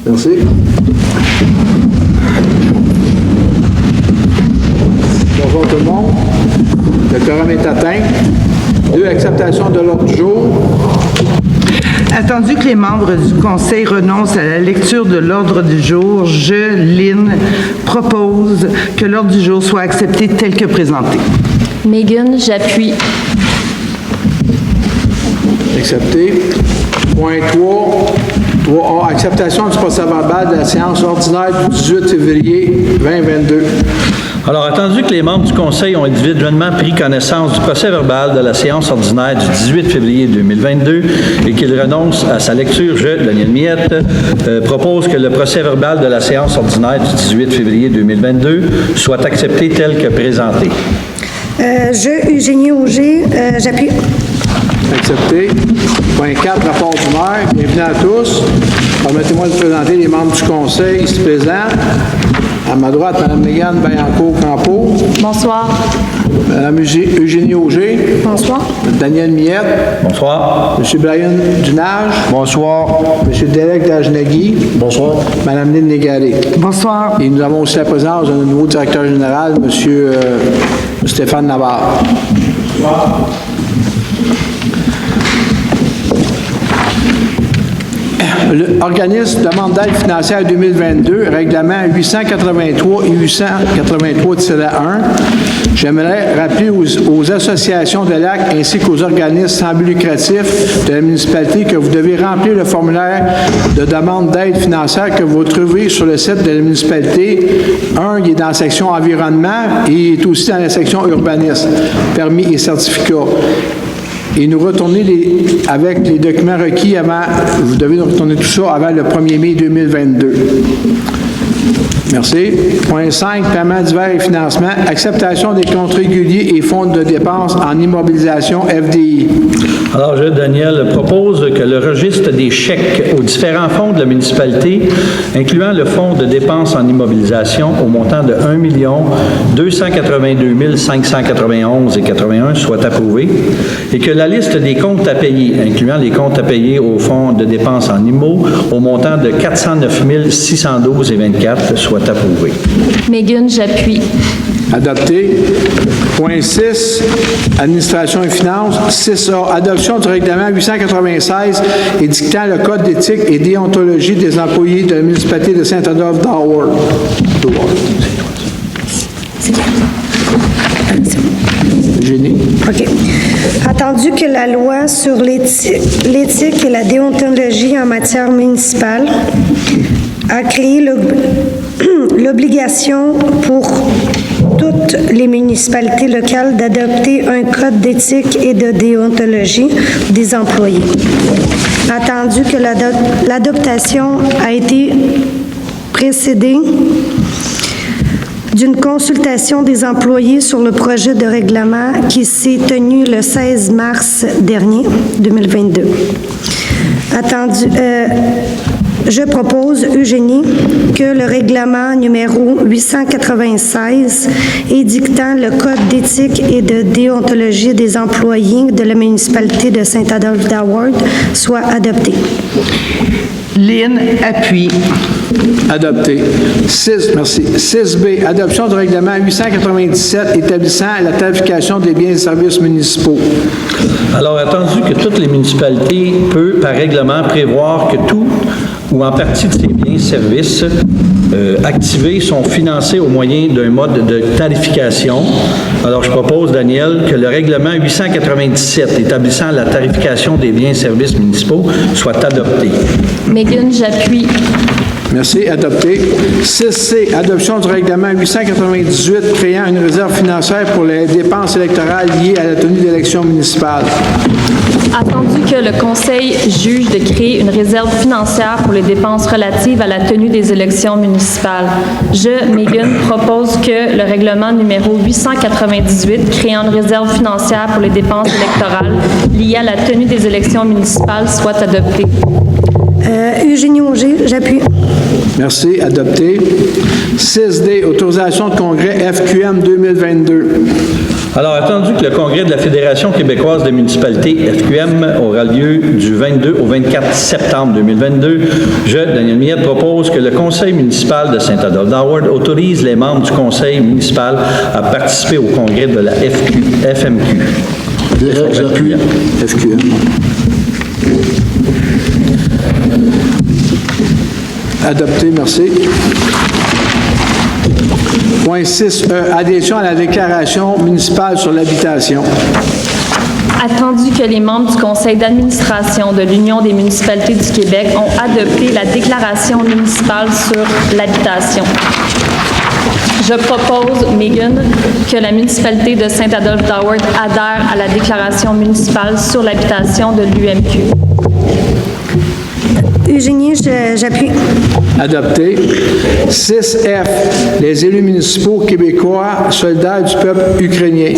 Merci. Bonjour tout le monde. Le quorum est atteint. 2. Acceptation de l'ordre du jour. Attendu que les membres du Conseil renoncent à la lecture de l'ordre du jour, je, Lynn, propose que l'ordre du jour soit accepté tel que présenté. Megan, j'appuie. Accepté. Point 3. 3A. Acceptation du procès-verbal de la séance ordinaire du 18 février 2022. Alors, attendu que les membres du Conseil ont individuellement pris connaissance du procès-verbal de la séance ordinaire du 18 février 2022 et qu'ils renoncent à sa lecture, je, Daniel Miette, propose que le procès-verbal de la séance ordinaire du 18 février 2022 soit accepté tel que présenté. Je, Eugénie Auger, j'appuie. Accepté. Point 4, rapport du maire. Bienvenue à tous. Permettez-moi de présenter les membres du Conseil ici présents. À ma droite, Mme Mégane Vaillancourt-Campeau. Bonsoir. Mme Eugénie Auger. Bonsoir. Daniel Miette. Bonsoir. M. Brian Dunage. Bonsoir. M. Derek Dajnagui. Bonsoir. Mme Lynn Légaré. Bonsoir. Et nous avons aussi la présence de notre nouveau directeur général, M. Stéphane Navarre. Bonsoir. L'organisme demande d'aide financière 2022, règlement 883 et 883-1. J'aimerais rappeler aux associations de lac ainsi qu'aux organismes sans but lucratif de la municipalité que vous devez remplir le formulaire de demande d'aide financière que vous trouvez sur le site de la municipalité. Il est dans la section environnement et il est aussi dans la section urbanisme, permis et certificats. Et nous retourner avec les documents requis avant, vous devez nous retourner tout ça avant le 1er mai 2022. Merci. Point 5, paiement divers et financement, acceptation des comptes réguliers et fonds de dépenses en immobilisation FDI. Alors, je, Daniel, propose que le registre des chèques aux différents fonds de la municipalité, incluant le fonds de dépenses en immobilisation au montant de 1 282 591,81 soit approuvé et que la liste des comptes à payer, incluant les comptes à payer au fonds de dépenses en immo au montant de 409 612,24 soit approuvé. Megan, j'appuie. Adopté. Point 6, administration et finances. 6A, adoption du règlement 896 et dictant le code d'éthique et déontologie des employés de la municipalité de Saint-Adolphe d'Howard. Génie. OK. Attendu que la loi sur l'éthique et la déontologie en matière municipale a créé l'obligation pour toutes les municipalités locales d'adopter un code d'éthique et de déontologie des employés. Attendu que l'adoption a été précédée d'une consultation des employés sur le projet de règlement qui s'est tenu le 16 mars dernier, 2022. Je propose, Eugénie, que le règlement numéro 896 édictant le code d'éthique et de déontologie des employés de la municipalité de Saint-Adolphe d'Howard soit adopté. Lynn, appuie. Adopté. 6B, adoption du règlement 897 établissant la tarification des biens et services municipaux. Alors, attendu que toutes les municipalités peuvent, par règlement, prévoir que tout ou en partie de ces biens et services activés sont financés au moyen d'un mode de tarification. Alors, je propose, Daniel, que le règlement 897 établissant la tarification des biens et services municipaux soit adopté. Megan, j'appuie. Merci. Adopté. 6C, adoption du règlement 898 créant une réserve financière pour les dépenses électorales liées à la tenue d'élections municipales. Attendu que le Conseil juge de créer une réserve financière pour les dépenses relatives à la tenue des élections municipales, je, Megan, propose que le règlement numéro 898 créant une réserve financière pour les dépenses électorales liées à la tenue des élections municipales soit adopté. Eugénie Auger, j'appuie. Merci. Adopté. 6D, autorisation de congrès FQM 2022. Alors, attendu que le congrès de la Fédération québécoise des municipalités, FQM, aura lieu du 22 au 24 septembre 2022, je, Daniel Millette, propose que le conseil municipal de Saint-Adolphe-d'Howard autorise les membres du conseil municipal à participer au congrès de la FMQ. Direct, j'appuie. FQM. Adopté, merci. Point 6E, adhésion à la déclaration municipale sur l'habitation. Attendu que les membres du conseil d'administration de l'Union des municipalités du Québec ont adopté la déclaration municipale sur l'habitation, je propose, Megan, que la municipalité de Saint-Adolphe-d'Howard adhère à la déclaration municipale sur l'habitation de l'UMQ. Eugénie, j'appuie. Adopté. 6F, les élus municipaux québécois solidaires du peuple ukrainien.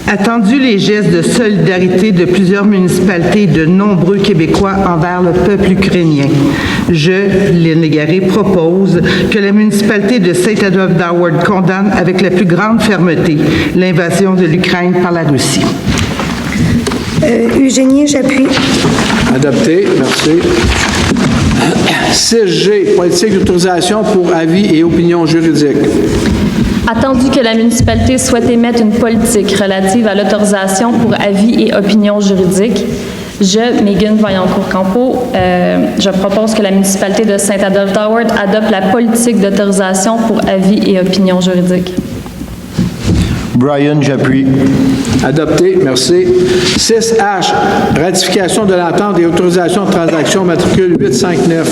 Attendu les gestes de solidarité de plusieurs municipalités et de nombreux Québécois envers le peuple ukrainien, je, Lynn Légaré, propose que la municipalité de Saint-Adolphe-d'Howard condamne avec la plus grande fermeté l'invasion de l'Ukraine par la Russie. Eugénie, j'appuie. Adopté, merci. 6G, politique d'autorisation pour avis et opinion juridique. Attendu que la municipalité souhaite émettre une politique relative à l'autorisation pour avis et opinion juridique, je, Megan Vaillancourt-Campeau, je propose que la municipalité de Saint-Adolphe-d'Howard adopte la politique d'autorisation pour avis et opinion juridique. Brian, j'appuie. Adopté, merci. 6H, ratification de l'entente et autorisation de transaction matricule 859.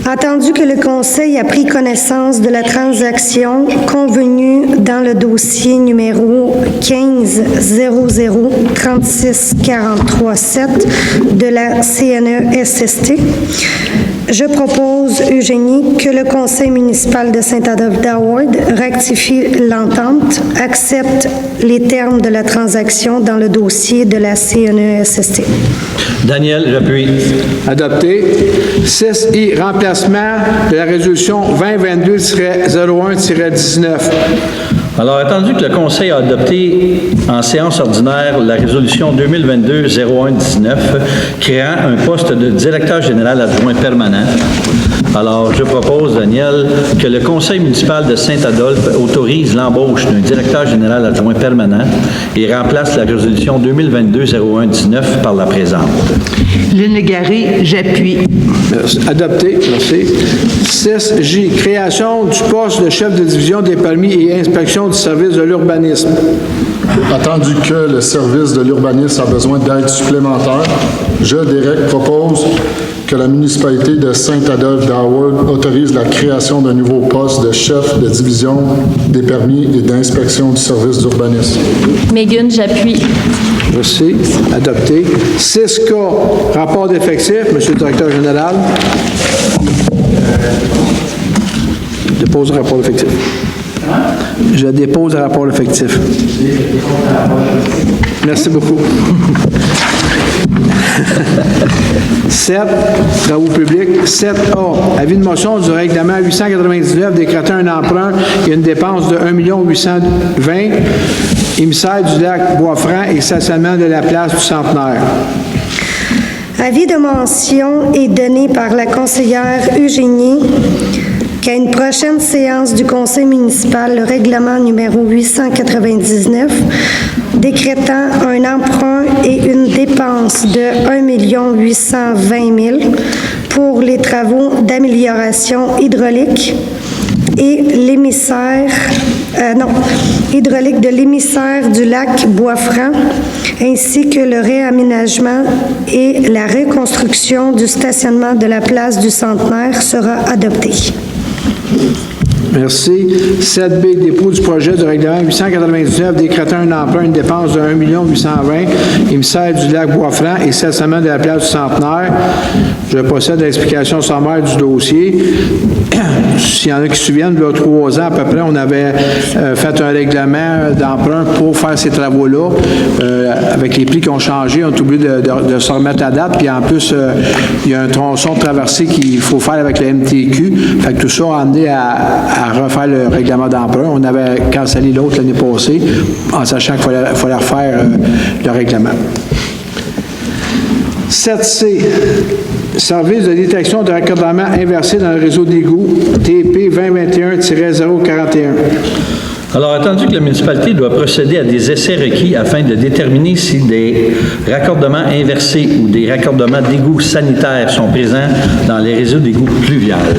Attendu que le Conseil a pris connaissance de la transaction convenue dans le dossier numéro 15-00-36-43-7 de la CNESST, je propose, Eugénie, que le Conseil municipal de Saint-Adolphe-d'Howard rectifie l'entente, accepte les termes de la transaction dans le dossier de la CNESST. Daniel, j'appuie. Adopté. 6I, remplacement de la résolution 2022-01-19. Alors, attendu que le Conseil a adopté en séance ordinaire la résolution 2022-01-19 créant un poste de directeur général adjoint permanent, alors je propose, Daniel, que le Conseil municipal de Saint-Adolphe autorise l'embauche d'un directeur général adjoint permanent et remplace la résolution 2022-01-19 par la présente. Lynn Légaré, j'appuie. Merci. Adopté, merci. 6J, création du poste de chef de division des permis et inspection du service de l'urbanisme. Attendu que le service de l'urbanisme a besoin d'aide supplémentaire, je, Derek, propose que la municipalité de Saint-Adolphe-d'Howard autorise la création d'un nouveau poste de chef de division des permis et d'inspection du service d'urbanisme. Megan, j'appuie. Merci. Adopté. 6K, rapport d'effectifs. Monsieur le directeur général. Dépose le rapport d'effectifs. Je dépose le rapport effectif. Merci beaucoup. 7, travaux publics. 7A, avis de motion du règlement 899 décrétant un emprunt et une dépense de 1 820 émissaire du lac Bois-Franc et stationnement de la place du Centenaire. Avis de mention est donné par la conseillère Eugénie qu'à une prochaine séance du conseil municipal, le règlement numéro 899 décrétant un emprunt et une dépense de 1 820 000 pour les travaux d'amélioration hydraulique et hydraulique de l'émissaire du lac Bois-Franc, ainsi que le réaménagement et la reconstruction du stationnement de la place du Centenaire sera adopté. Merci. 7B, dépôt du projet de règlement 899 décrétant un emprunt, une dépense de 1 820 émissaire du lac Bois-Franc et stationnement de la place du Centenaire. Je procède à l'explication sommaire du dossier. s'il y en a qui se souviennent, il y a 3 ans à peu près, on avait fait un règlement d'emprunt pour faire ces travaux-là. Avec les prix qui ont changé, on est obligé de se remettre à date. Puis en plus, il y a un tronçon de traversée qu'il faut faire avec le MTQ. Fait que tout ça a amené à refaire le règlement d'emprunt. On avait cancellé l'autre l'année passée, en sachant qu'il fallait refaire le règlement. 7C, service de détection de raccordement inversé dans le réseau d'égouts, TP 2021-041. Alors, attendu que la municipalité doit procéder à des essais requis afin de déterminer si des raccordements inversés ou des raccordements d'égouts sanitaires sont présents dans les réseaux d'égouts pluviales.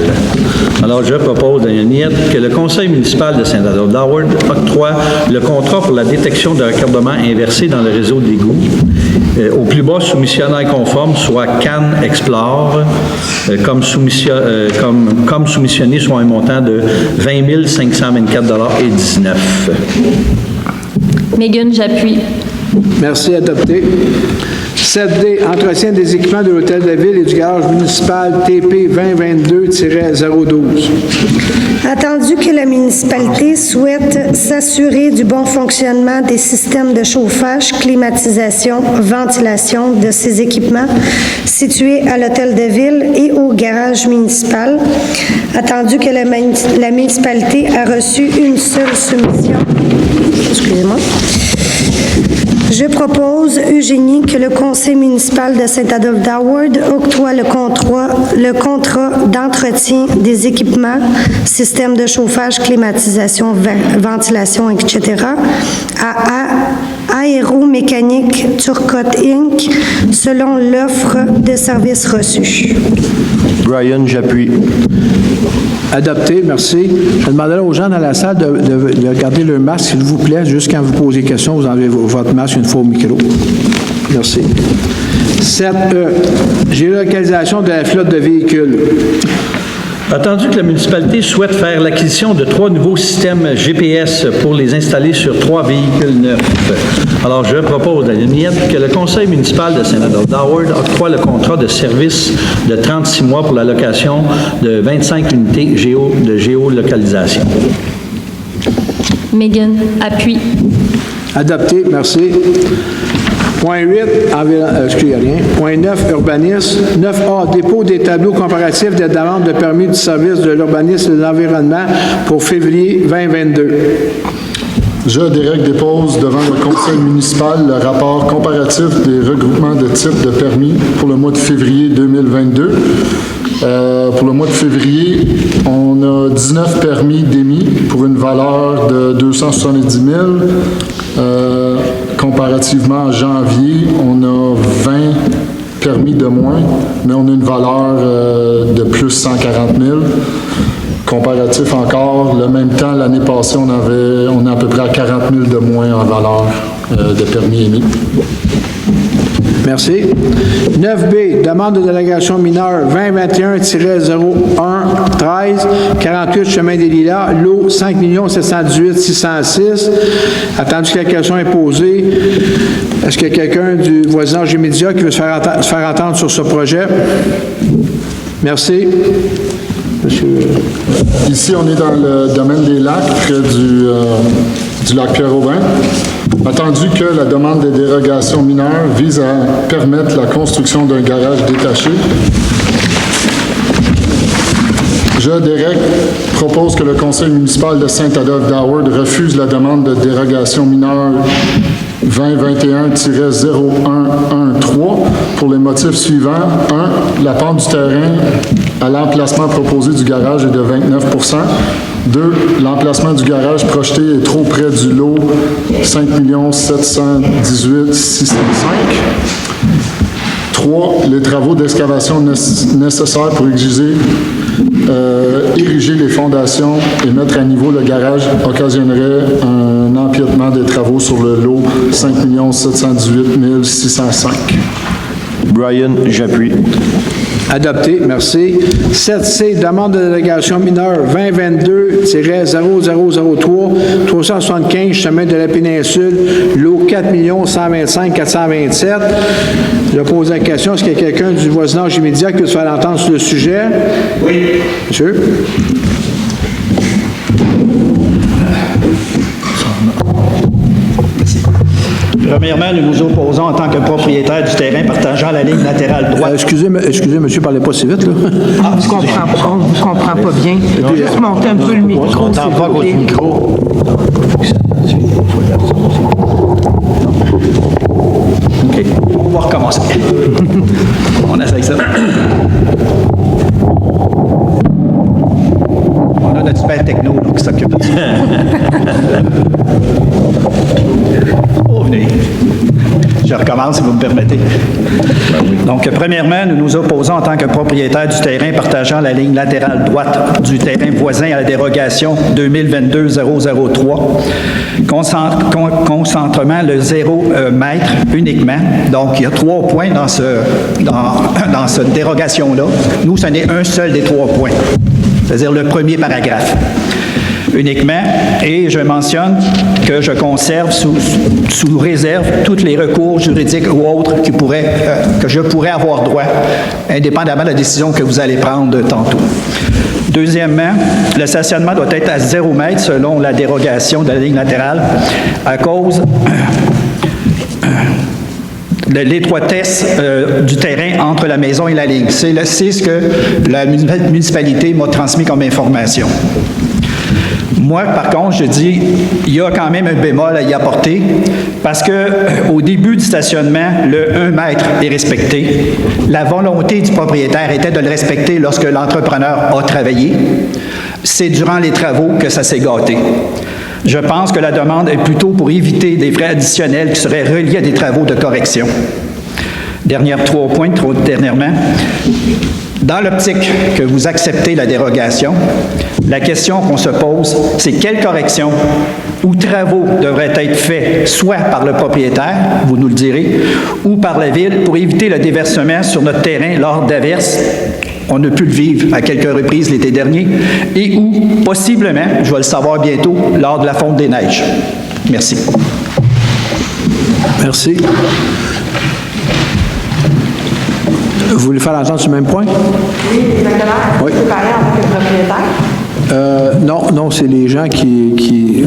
Alors, je propose, Daniel Miette, que le conseil municipal de Saint-Adolphe d'Howard octroie le contrat pour la détection de raccordements inversés dans le réseau d'égouts au plus bas soumissionnaire conforme, soit Can Explore, comme soumissionné soit un montant de 20 524,19 $. Megan, j'appuie. Merci, adopté. 7D, entretien des équipements de l'Hôtel de Ville et du garage municipal TP 2022-012. Attendu que la municipalité souhaite s'assurer du bon fonctionnement des systèmes de chauffage, climatisation, ventilation de ces équipements situés à l'Hôtel de Ville et au garage municipal, attendu que la municipalité a reçu une seule soumission. Excusez-moi. Je propose, Eugénie, que le conseil municipal de Saint-Adolphe d'Howard octroie le contrat d'entretien des équipements, systèmes de chauffage, climatisation, ventilation, etc., à Aéromécanique Turcotte Inc., selon l'offre de services reçue. Brian, j'appuie. Adopté, merci. Je demanderai aux gens dans la salle de garder leur masque, s'il vous plaît. Juste quand vous posez des questions, vous enlevez votre masque une fois au micro. Merci. 7E, géolocalisation de la flotte de véhicules. Attendu que la municipalité souhaite faire l'acquisition de 3 nouveaux systèmes GPS pour les installer sur 3 véhicules neufs. Alors, je propose, Daniel Miette, que le conseil municipal de Saint-Adolphe d'Howard octroie le contrat de service de 36 mois pour la location de 25 unités de géolocalisation. Megan, appuie. Adopté, merci. Point 8, Point 9, urbanisme. 9A, dépôt des tableaux comparatifs des demandes de permis du service de l'urbanisme et de l'environnement pour février 2022. Je, Derek, dépose devant le conseil municipal le rapport comparatif des regroupements de types de permis pour le mois de février 2022. Pour le mois de février, on a 19 permis d'émis pour une valeur de 270 000. Comparativement à janvier, on a 20 permis de moins, mais on a une valeur de plus 140 000. Comparatif encore, le même temps, l'année passée, on est à peu près à 40 000 de moins en valeur de permis émis. Merci. 9B, demande de délégation mineure 2021-01-13, 48 Chemin des Lilas, lot 5 718 606. Attendu que la question est posée, est-ce qu'il y a quelqu'un du voisinage immédiat qui veut se faire entendre sur ce projet? Merci. Monsieur. Ici, on est dans le domaine des lacs, près du lac Pierre-Aubin. Attendu que la demande de dérogation mineure vise à permettre la construction d'un garage détaché, je, Derek, propose que le conseil municipal de Saint-Adolphe d'Howard refuse la demande de dérogation mineure 2021-0113 pour les motifs suivants. 1. La pente du terrain à l'emplacement proposé du garage est de 29 2. L'emplacement du garage projeté est trop près du lot 5 718 605. 3. Les travaux d'excavation nécessaires pour ériger les fondations et mettre à niveau le garage occasionneraient un empiètement des travaux sur le lot 5 718 605. Brian, j'appuie. Adopté, merci. 7C, demande de délégation mineure 2022-0003, 375, chemin de la péninsule, lot 4 125 427. Je pose la question, est-ce qu'il y a quelqu'un du voisinage immédiat qui peut se faire entendre sur le sujet? Oui. Monsieur? Premièrement, nous nous opposons en tant que propriétaire du terrain partageant la ligne latérale droite. Excusez, monsieur, parlez pas si vite, là. On ne comprend pas bien. Juste monter un peu le micro, s'il vous plaît. OK, on va recommencer. On essaye ça. On a notre super techno là, qui s'occupe de ça. Oh, venez. Je recommence, si vous me permettez. Donc, premièrement, nous nous opposons en tant que propriétaire du terrain partageant la ligne latérale droite du terrain voisin à la dérogation 2022-003, concentrement le 0 mètre uniquement. Donc, il y a 3 points dans cette dérogation-là. Nous, ce n'est un seul des 3 points, c'est-à-dire le premier paragraphe. Uniquement, et je mentionne que je conserve sous réserve tous les recours juridiques ou autres que je pourrais avoir droit, indépendamment de la décision que vous allez prendre tantôt. Deuxièmement, le stationnement doit être à 0 mètre selon la dérogation de la ligne latérale à cause de l'étroitesse du terrain entre la maison et la ligne. C'est ce que la municipalité m'a transmis comme information. Moi, par contre, je dis, il y a quand même un bémol à y apporter parce que au début du stationnement, le 1 mètre est respecté. La volonté du propriétaire était de le respecter lorsque l'entrepreneur a travaillé. C'est durant les travaux que ça s'est gâté. Je pense que la demande est plutôt pour éviter des frais additionnels qui seraient reliés à des travaux de correction. Dernières 3 points, dernièrement. Dans l'optique que vous acceptez la dérogation, la question qu'on se pose, c'est quelle correction ou travaux devraient être faits, soit par le propriétaire, vous nous le direz, ou par la ville pour éviter le déversement sur notre terrain lors d'averses. On a pu le vivre à quelques reprises l'été dernier, et ou, possiblement, je vais le savoir bientôt, lors de la fonte des neiges. Merci. Merci. Vous voulez faire entendre sur le même point? Oui, exactement. Oui. Vous parlez en tant que propriétaire? Non, c'est les gens qui...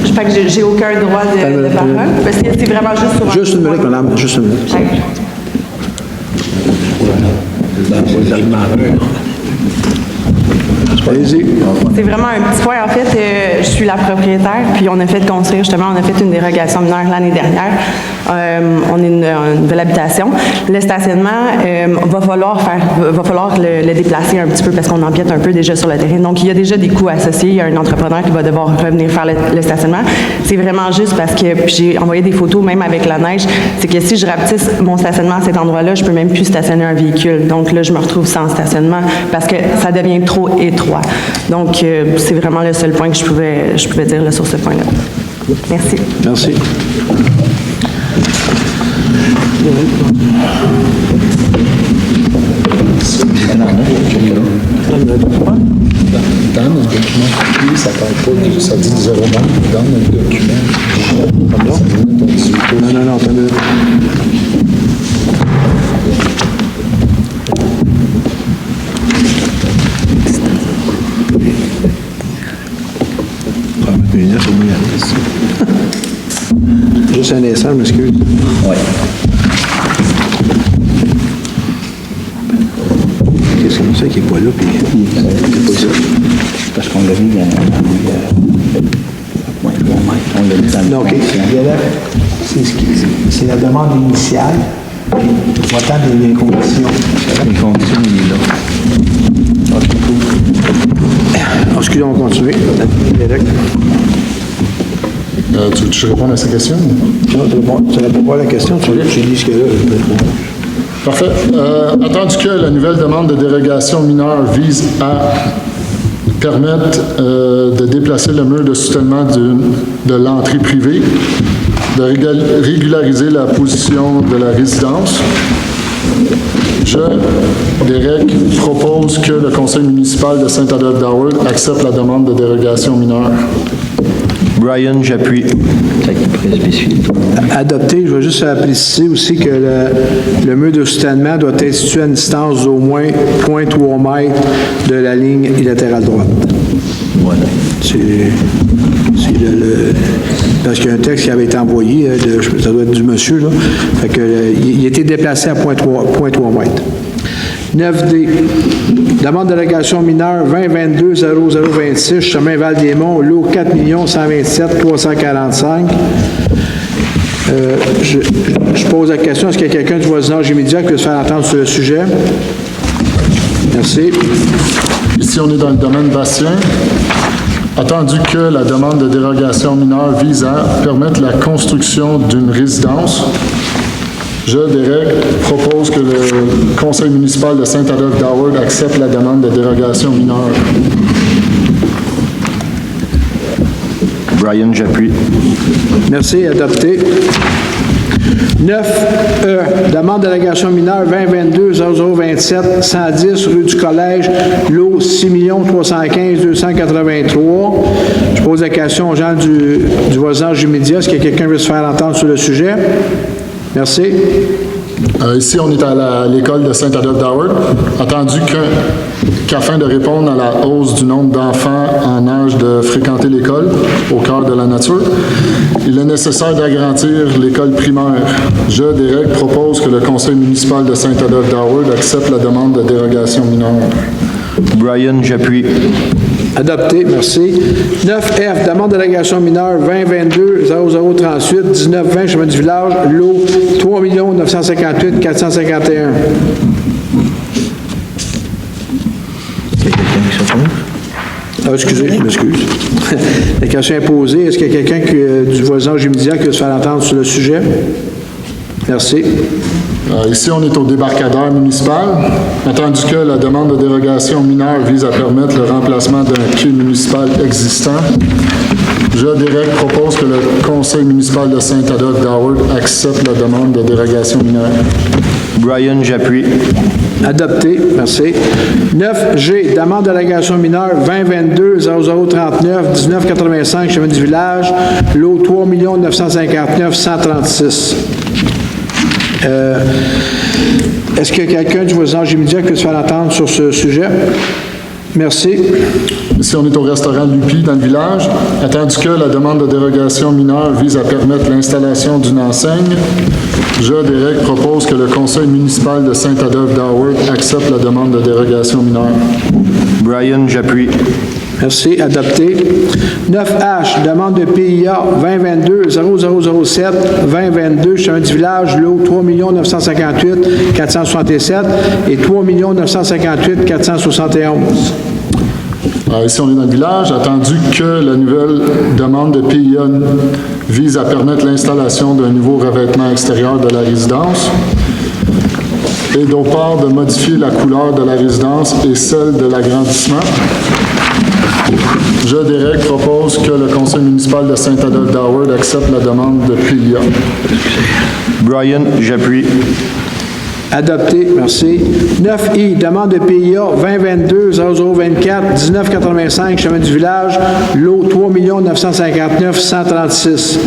Je pense que j'ai aucun droit de parole, parce que c'est vraiment juste sur un... Juste une minute, madame, juste une minute. Allez-y. C'est vraiment un petit point. En fait, je suis la propriétaire, puis on a fait construire, justement, on a fait une dérogation mineure l'année dernière. On est une nouvelle habitation. Le stationnement, va falloir le déplacer un petit peu parce qu'on empiète un peu déjà sur le terrain. Donc, il y a déjà des coûts associés. Il y a un entrepreneur qui va devoir revenir faire le stationnement. C'est vraiment juste parce que, puis j'ai envoyé des photos même avec la neige, c'est que si je rapetisse mon stationnement à cet endroit-là, je peux même plus stationner un véhicule. Donc là, je me retrouve sans stationnement parce que ça devient trop étroit. Donc, c'est vraiment le seul point que je pouvais dire là, sur ce point-là. Merci. Merci. Dans notre document, ça parle pas, ça dit 0 mètre. Dans notre document, Non, attends une minute. Juste un instant, je m'excuse. Oui. Qu'est-ce qu'on sait qui n'est pas là, puis c'est pas ça. Parce qu'on l'a mis dans on l'a mis dans Non, OK. C'est la demande initiale, puis votant des conditions. les conditions, il est là. Excusez, on va continuer. tu veux que je réponde à ces questions? Non, tu réponds pas à la question, j'ai dit ce que là. Parfait. Attendu que la nouvelle demande de dérogation mineure vise à permettre de déplacer le mur de soutènement de l'entrée privée de régulariser la position de la résidence. Je, Derek, propose que le conseil municipal de Saint-Adolphe-d'Howard accepte la demande de dérogation mineure. Brian, j'appuie. Adopté, je veux juste préciser aussi que le mur de soutènement doit être situé à une distance d'au moins 0,3 mètres de la ligne latérale droite. Voilà. Parce qu'il y a un texte qui avait été envoyé, ça doit être du monsieur, là. Fait que, il a été déplacé à 0,3 mètres. 9D. Demande de délégation mineure 2022-0026, chemin Val-des-Monts, lot 4 127 345. Je pose la question, est-ce qu'il y a quelqu'un du voisinage immédiat qui veut se faire entendre sur le sujet? Merci. Ici, on est dans le domaine Bastien. Attendu que la demande de dérogation mineure vise à permettre la construction d'une résidence, je, Derek, propose que le conseil municipal de Saint-Adolphe-d'Howard accepte la demande de dérogation mineure. Brian, j'appuie. Merci, adopté. 9E, demande de délégation mineure 2022-0027, 110 rue du Collège, lot 6 315 283. Je pose la question aux gens du voisinage immédiat. Est-ce que quelqu'un veut se faire entendre sur le sujet? Merci. Ici, on est à l'école de Saint-Adolphe-d'Howard. Attendu qu'afin de répondre à la hausse du nombre d'enfants en âge de fréquenter l'école au cœur de la nature, il est nécessaire d'agrandir l'école primaire. Je, Derek, propose que le conseil municipal de Saint-Adolphe-d'Howard accepte la demande de dérogation mineure. Brian, j'appuie. Adopté, merci. 9F, demande de délégation mineure 2022-0038, 1920, chemin du village, lot 3 958 451. Excusez, je m'excuse. La question est posée. Est-ce qu'il y a quelqu'un du voisinage immédiat qui veut se faire entendre sur le sujet? Merci. Ici, on est au débarcadère municipal. Attendu que la demande de dérogation mineure vise à permettre le remplacement d'un quai municipal existant, je, Derek, propose que le conseil municipal de Saint-Adolphe-d'Howard accepte la demande de dérogation mineure. Brian, j'appuie. Adopté, merci. 9G, demande de délégation mineure 2022-0039, 1985, chemin du village, lot 3 959 136. Est-ce qu'il y a quelqu'un du voisinage immédiat qui peut se faire entendre sur ce sujet? Merci. Ici, on est au restaurant Lupi dans le village. Attendu que la demande de dérogation mineure vise à permettre l'installation d'une enseigne, je, Derek, propose que le conseil municipal de Saint-Adolphe-d'Howard accepte la demande de dérogation mineure. Brian, j'appuie. Merci, adopté. 9H, demande de PIA 2022-0007, 2022, chemin du village, lot 3 958 467 et 3 958 471. Ici, on est dans le village. Attendu que la nouvelle demande de PIA vise à permettre l'installation d'un nouveau revêtement extérieur de la résidence et d'autre part de modifier la couleur de la résidence et celle de l'agrandissement, je, Derek, propose que le conseil municipal de Saint-Adolphe-d'Howard accepte la demande de PIA. Brian, j'appuie. Adopté, merci. 9I, demande de PIA 2022-0024, 1985, chemin du village, lot 3 959 136.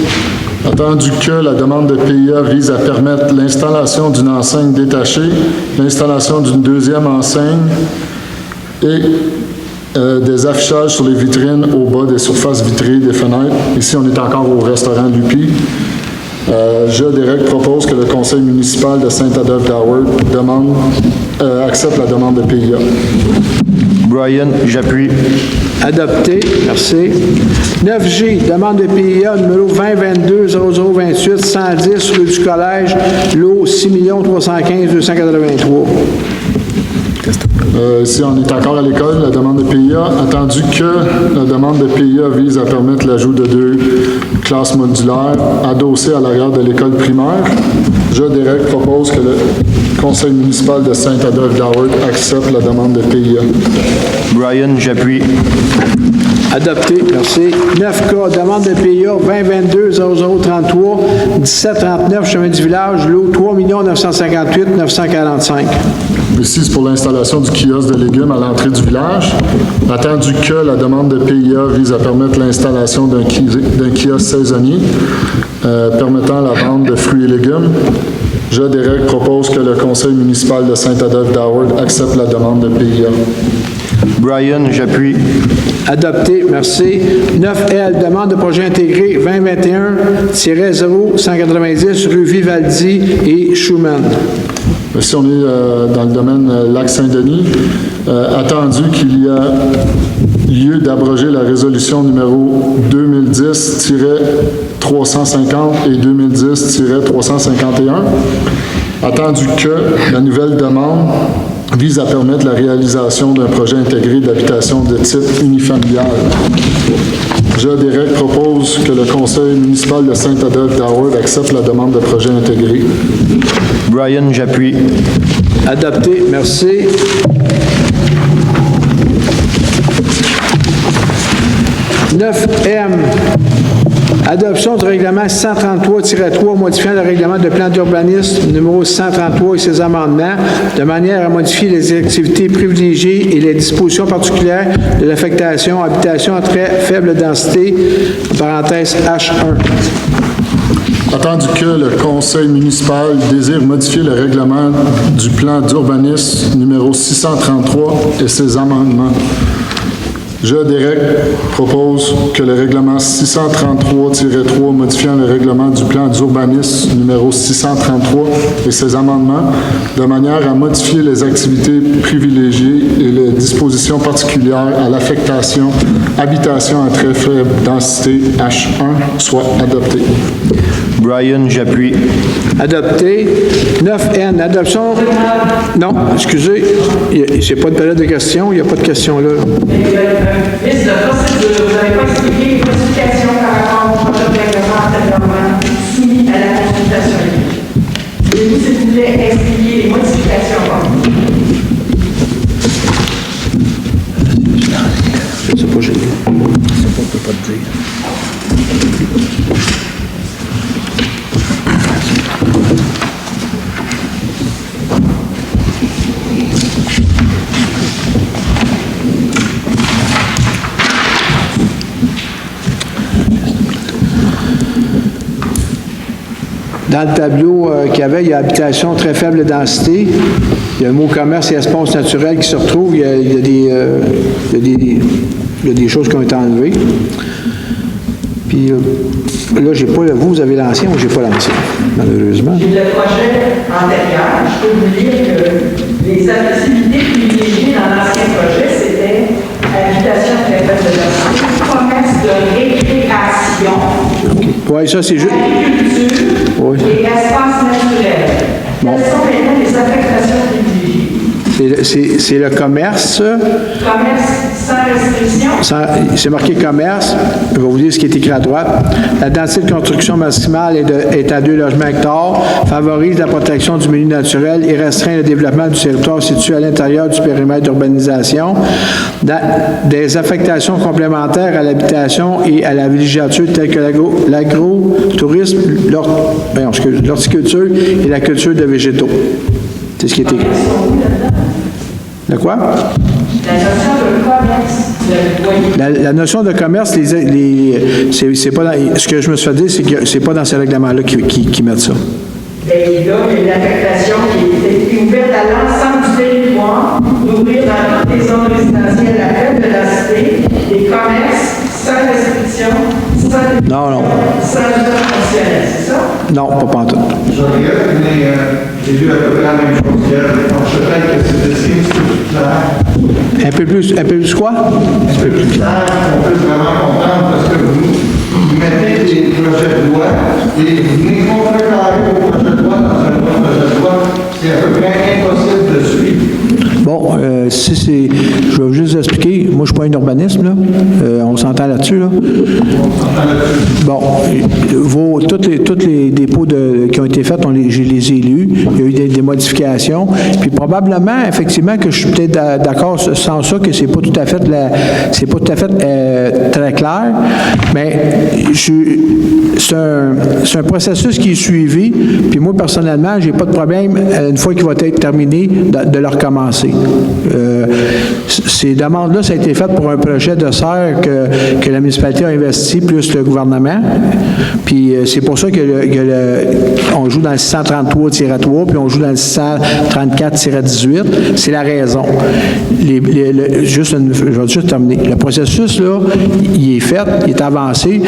Attendu que la demande de PIA vise à permettre l'installation d'une enseigne détachée, l'installation d'une deuxième enseigne et des affichages sur les vitrines au bas des surfaces vitrées des fenêtres. Ici, on est encore au restaurant Lupi. Je, Derek, propose que le conseil municipal de Saint-Adolphe-d'Howard accepte la demande de PIA. Brian, j'appuie. Adopté, merci. 9G, demande de PIA numéro 2022-0028, 110 rue du Collège, lot 6 315 283. Ici, on est encore à l'école, la demande de PIA. Attendu que la demande de PIA vise à permettre l'ajout de 2 classe modulaire adossée à l'arrière de l'école primaire. Je, Derek, propose que le conseil municipal de Saint-Adolphe-d'Howard accepte la demande de PIA. Brian, j'appuie. Adopté, merci. 9K, demande de PIA 2022-0033, 1739, chemin du village, lot 3 958 945. Ici, c'est pour l'installation du kiosque de légumes à l'entrée du village. Attendu que la demande de PIA vise à permettre l'installation d'un kiosque saisonnier permettant la vente de fruits et légumes. Je, Derek, propose que le conseil municipal de Saint-Adolphe-d'Howard accepte la demande de PIA. Brian, j'appuie. Adopté, merci. 9L, demande de projet intégré 2021-0190, rue Vivaldi et Schumann. Ici, on est dans le domaine Lac-Saint-Denis. Attendu qu'il y a lieu d'abroger la résolution numéro 2010-350 et 2010-351. Attendu que la nouvelle demande vise à permettre la réalisation d'un projet intégré d'habitation de type unifamilial. Je, Derek, propose que le conseil municipal de Saint-Adolphe-d'Howard accepte la demande de projet intégré. Brian, j'appuie. Adopté, merci. « 9M, adoption du règlement 133-3 modifiant le règlement de plan d'urbanisme numéro 133 et ses amendements de manière à modifier les activités privilégiées et les dispositions particulières de l'affectation habitation à très faible densité, parenthèse H1. Attendu que le conseil municipal désire modifier le règlement du plan d'urbanisme numéro 633 et ses amendements. Je, Derek, propose que le règlement 633-3 modifiant le règlement du plan d'urbanisme numéro 633 et ses amendements de manière à modifier les activités privilégiées et les dispositions particulières à l'affectation habitation à très faible densité H1 soit adopté. Brian, j'appuie. Adopté. 9N, adoption... Non, excusez, c'est pas de période de questions, il n'y a pas de questions là. Liste de procédure, vous n'avez pas expliqué les modifications par rapport au projet de règlement antérieurement soumis à la consultation publique. Voulez-vous, s'il vous plaît, expliquer les modifications? Je ne sais pas, j'ai lu. Ça, on ne peut pas te dire. Dans le tableau qu'il y avait, il y a habitation très faible densité. Il y a le mot commerce et espace naturel qui se retrouve. Il y a des choses qui ont été enlevées. Puis là, j'ai pas vous avez l'ancien ou j'ai pas l'ancien, malheureusement. J'ai le projet antérieur. Je peux vous dire que les activités privilégiées dans l'ancien projet, c'était habitation très faible densité, commerce de récréation, Oui, ça, c'est juste. agriculture Oui. et espace naturel. Quelles sont maintenant les affectations privilégiées? C'est le commerce. Commerce sans restriction. C'est marqué commerce. Je vais vous dire ce qui est écrit à droite. La densité de construction maximale est à 2 logements hectares, favorise la protection du milieu naturel et restreint le développement du territoire situé à l'intérieur du périmètre d'urbanisation. Des affectations complémentaires à l'habitation et à la villégiature telles que l'agro-tourisme, l'horticulture et la culture de végétaux. C'est ce qui est écrit. De quoi? La notion de commerce, La notion de commerce, c'est pas dans, ce que je me suis fait dire, c'est que c'est pas dans ces règlements-là qui mettent ça. Et là, il y a une affectation qui est ouverte à l'ensemble du territoire, d'ouvrir dans toutes les zones résidentielles à faible densité, des commerces sans restriction, sans usage fonctionnel, c'est ça? Non, pas pantoute. Je regrette, mais j'ai lu à peu près la même chose hier. Peut-être que c'est dessiné sur plus clair. Un peu plus quoi? Un peu plus clair, on peut vraiment comprendre parce que vous mettez des projets de loi et vous venez contrecarrer vos projets de loi dans un autre projet de loi. C'est à peu près impossible de suivre. Bon, je vais juste expliquer. Moi, je ne suis pas un urbanisme, là. On s'entend là-dessus, là. Bon, tous les dépôts qui ont été faits, je les ai lus. Il y a eu des modifications. Puis probablement, effectivement, que je suis peut-être d'accord sans ça, que c'est pas tout à fait très clair. Mais c'est un processus qui est suivi. Puis moi, personnellement, j'ai pas de problème, une fois qu'il va être terminé, de le recommencer. Ces demandes-là, ça a été fait pour un projet de serre que la municipalité a investi, plus le gouvernement. Puis c'est pour ça on joue dans le 633-3, puis on joue dans le 634-18. C'est la raison. Je vais juste terminer. Le processus, là, il est fait, il est avancé.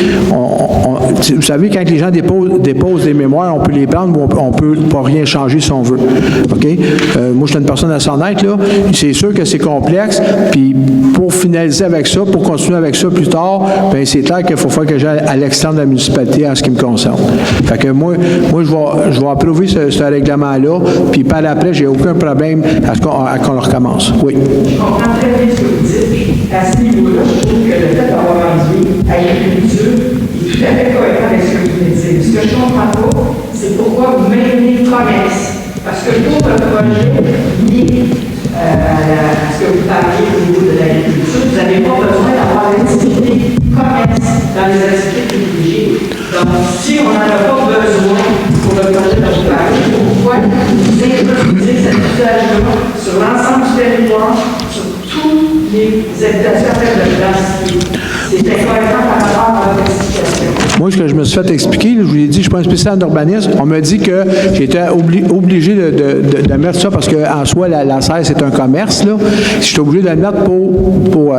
Vous savez, quand les gens déposent des mémoires, on peut les prendre, mais on ne peut pas rien changer si on veut. OK? Moi, je suis une personne assez honnête, là. C'est sûr que c'est complexe, puis pour finaliser avec ça, pour continuer avec ça plus tard, bien, c'est clair qu'il faut faire que j'aille à l'externe de la municipalité en ce qui me concerne. Fait que moi je vais approuver ce règlement-là, puis par après, j'ai aucun problème à qu'on le recommence. Oui. Je comprends très bien ce que vous dites. À ce niveau-là, je trouve que le fait d'avoir rendu à l'agriculture est tout à fait cohérent avec ce que vous venez de dire. Ce que je ne comprends pas, c'est pourquoi vous maintenez le commerce. Parce que pour le projet lié à ce que vous parlez au niveau de l'agriculture, vous n'avez pas besoin d'avoir l'activité commerce dans les activités privilégiées. Donc, si on n'en a pas besoin pour le projet dont vous parlez, pourquoi vous introduisez cet usage-là sur l'ensemble du territoire, sur toutes les habitations à faible densité? C'est incohérent par rapport à votre explication. Moi, ce que je me suis fait expliquer, je vous l'ai dit, je ne suis pas un spécialiste en urbanisme. On m'a dit que j'étais obligé de mettre ça parce qu'en soi, la serre, c'est un commerce, là. J'étais obligé de le mettre pour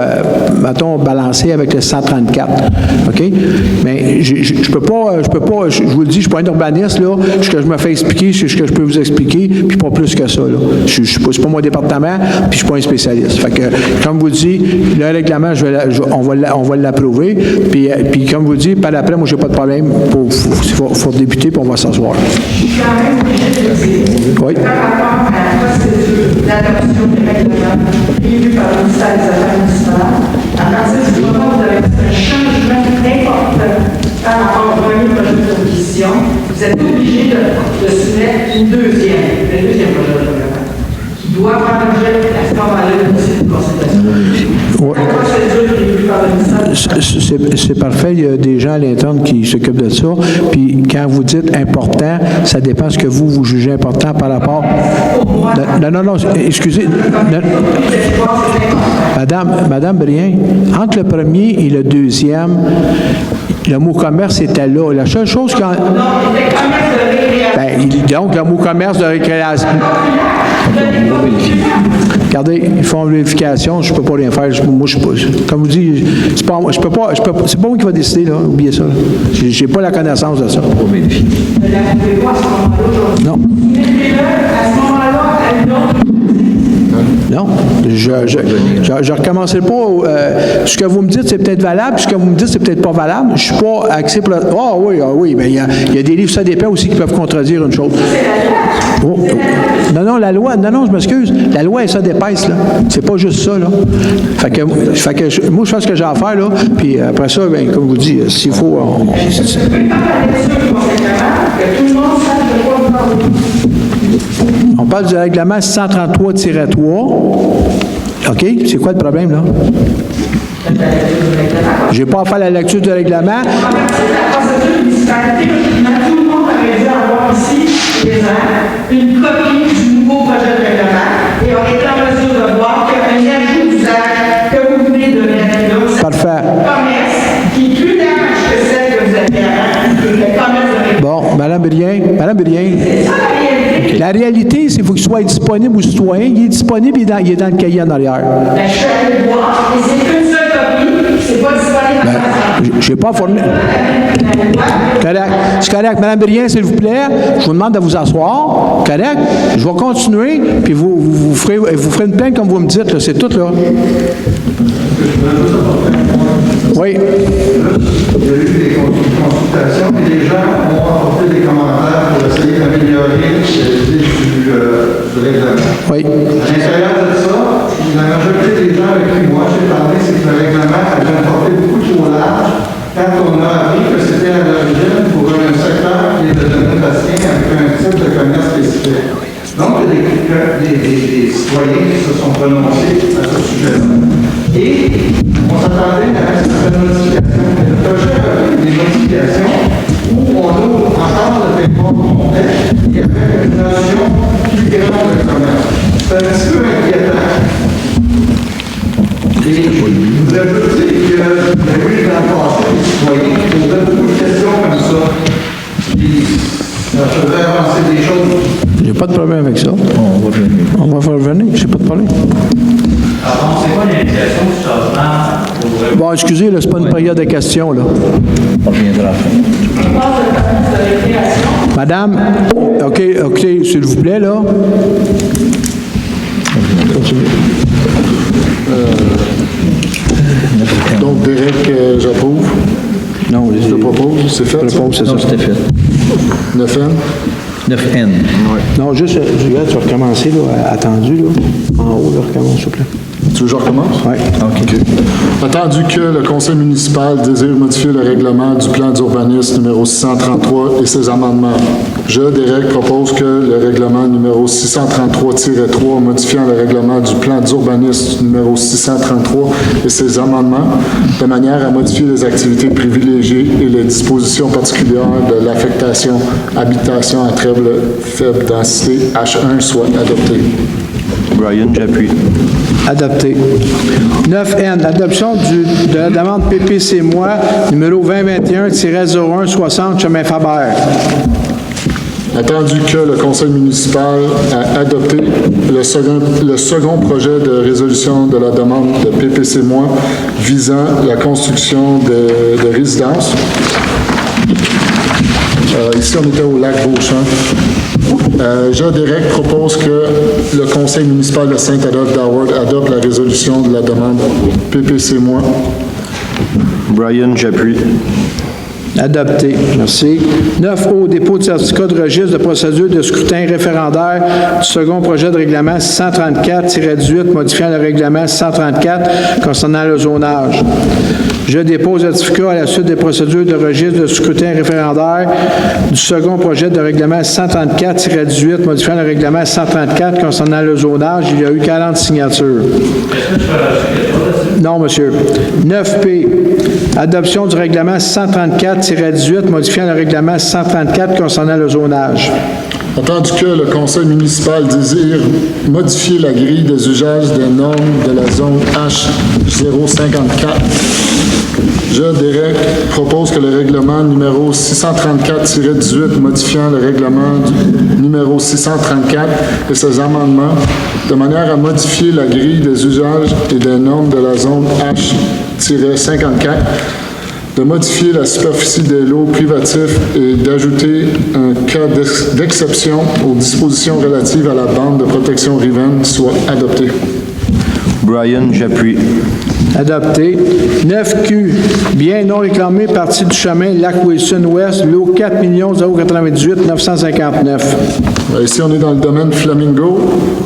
mettons, balancer avec le 134. OK? Mais je peux pas, je vous le dis, je ne suis pas un urbaniste, là. Ce que je me fais expliquer, c'est ce que je peux vous expliquer, puis pas plus que ça, là. C'est pas mon département, puis je ne suis pas un spécialiste. Fait que, comme vous le dites, le règlement, on va l'approuver, puis comme vous le dites, par après, moi, j'ai pas de problème pour débuter, puis on va s'asseoir. Je suis quand même obligé de dire, oui. par rapport à la procédure d'adoption des règlements prévus par le ministère des Affaires municipales, à partir du moment où vous avez fait un changement important par rapport au premier projet de proposition, vous êtes obligé de soumettre un deuxième projet de règlement qui doit faire l'objet à ce moment-là de consultation. Ouais. La procédure prévue par le ministère. C'est parfait. Il y a des gens à l'interne qui s'occupent de ça. Puis quand vous dites important, ça dépend de ce que vous jugez important par rapport. Non, excusez. Madame Brien, entre le premier et le deuxième, le mot commerce était là. La seule chose quand. Donc, le mot commerce de récréation. Regardez, ils font une vérification, je ne peux pas rien faire. Moi, je comme vous dites, c'est pas moi qui va décider, là. Oubliez ça. Je n'ai pas la connaissance de ça. Non. Non, je ne recommencerai pas. Ce que vous me dites, c'est peut-être valable, ce que vous me dites, c'est peut-être pas valable. Je ne suis pas axé pour... Ah oui, mais il y a des livres, ça dépend aussi qui peuvent contredire une chose. Non, la loi, non, je m'excuse. La loi, elle, ça dépasse, là. C'est pas juste ça, là. Fait que moi, je fais ce que j'ai à faire, là, puis après ça, bien, comme vous dites, s'il faut... On parle du règlement 633-3. OK? C'est quoi le problème, là? Je n'ai pas à faire la lecture du règlement. La procédure municipalité, tout le monde aurait dû avoir ici, une copie du nouveau projet de règlement et on est en mesure de voir qu'un ajout d'usage que vous venez de mettre là, parfait. Commerce, qui est plus large que celle que vous aviez avant, qui est le commerce de Bon, Mme Brien. La réalité, c'est qu'il faut qu'il soit disponible aux citoyens. Il est disponible, il est dans le cahier en arrière. Je suis allé le voir, et c'est qu'une seule copie, c'est pas disponible. Je n'ai pas formé. Correct. C'est correct. Mme Brien, s'il vous plaît, je vous demande de vous asseoir. Correct. Je vais continuer, puis vous ferez une plainte comme vous me dites. C'est tout, là. Oui. Il y a eu des consultations et les gens ont apporté des commentaires pour essayer d'améliorer l'idée du règlement. Oui. À l'intérieur de ça, la majorité des gens avec qui moi j'ai parlé, c'est que on a appris que c'était à l'origine pour un secteur qui est le domaine bastien avec un type de commerce spécifique. Donc, il y a des citoyens qui se sont prononcés à ce sujet-là. Et on s'attendait à certaines modifications. Mais le projet avait des modifications où on ouvre encore le paiement complet et avec une notion plus grande de commerce. C'est un petit peu inquiétant. Et je voudrais vous dire que dans le passé, les citoyens posaient beaucoup de questions comme ça. Puis, ça faisait avancer des choses. J'ai pas de problème avec ça. On va revenir, j'ai pas de problème. Alors, c'est quoi l'implication du changement? Bon, excusez, là, c'est pas une période de questions, là. On reviendra après. Madame, OK, s'il vous plaît, là. Donc, Derek, j'approuve. Non, je le propose. C'est fait? Je propose, c'est ça. Non, c'était fait. 9N? 9N. Non, juste, regarde, tu vas recommencer, là, attendu, là. En haut, là, recommence, s'il vous plaît. Tu veux que je recommence? Oui. OK. Attendu que le conseil municipal désire modifier le règlement du plan d'urbanisme numéro 633 et ses amendements, je, Derek, propose que le règlement numéro 633-3 modifiant le règlement du plan d'urbanisme numéro 633 et ses amendements, de manière à modifier les activités privilégiées et les dispositions particulières de l'affectation habitation à faible densité H1 soit adoptées. Brian, j'appuie. Adopté. 9N, adoption de la demande PPC-moi numéro 2021-0160, chemin Faber. Attendu que le conseil municipal a adopté le second projet de résolution de la demande de PPC-moi visant la construction de résidences. Ici, on était au lac Beauchamp. Jean Derek propose que le conseil municipal de Saint-Adolphe-d'Howard adopte la résolution de la demande PPC-moi. Brian, j'appuie. Adopté. Merci. 9O, dépôt de certificat de registre de procédure de scrutin référendaire du second projet de règlement 634-18 modifiant le règlement 634 concernant le zonage. Je dépose le certificat à la suite des procédures de registre de scrutin référendaire du second projet de règlement 134-18 modifiant le règlement 134 concernant le zonage. Il y a eu 40 signatures. Non, monsieur. 9P, adoption du règlement 134-18 modifiant le règlement 134 concernant le zonage. Attendu que le conseil municipal désire modifier la grille des usages des normes de la zone H054, je, Derek, propose que le règlement numéro 634-18 modifiant le règlement numéro 634 et ses amendements de manière à modifier la grille des usages et des normes de la zone H-54, de modifier la superficie des lots privatifs et d'ajouter un cas d'exception aux dispositions relatives à la bande de protection riveraine soit adopté. Brian, j'appuie. Adopté. 9Q, bien non réclamé, partie du chemin Lac-Wilson-Ouest, lot 4 098 959. Ici, on est dans le domaine Flamingo.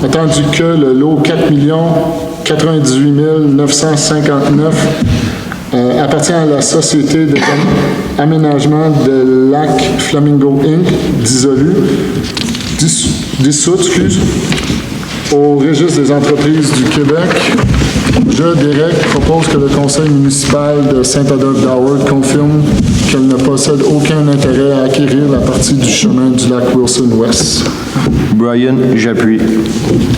Attendu que le lot 4 98 959 appartient à la Société d'aménagement de Lac Flamingo Inc., dissoute, au registre des entreprises du Québec. Je, Derek, propose que le conseil municipal de Saint-Adolphe-d'Howard confirme qu'elle ne possède aucun intérêt à acquérir la partie du chemin du lac Wilson-Ouest. Brian, j'appuie.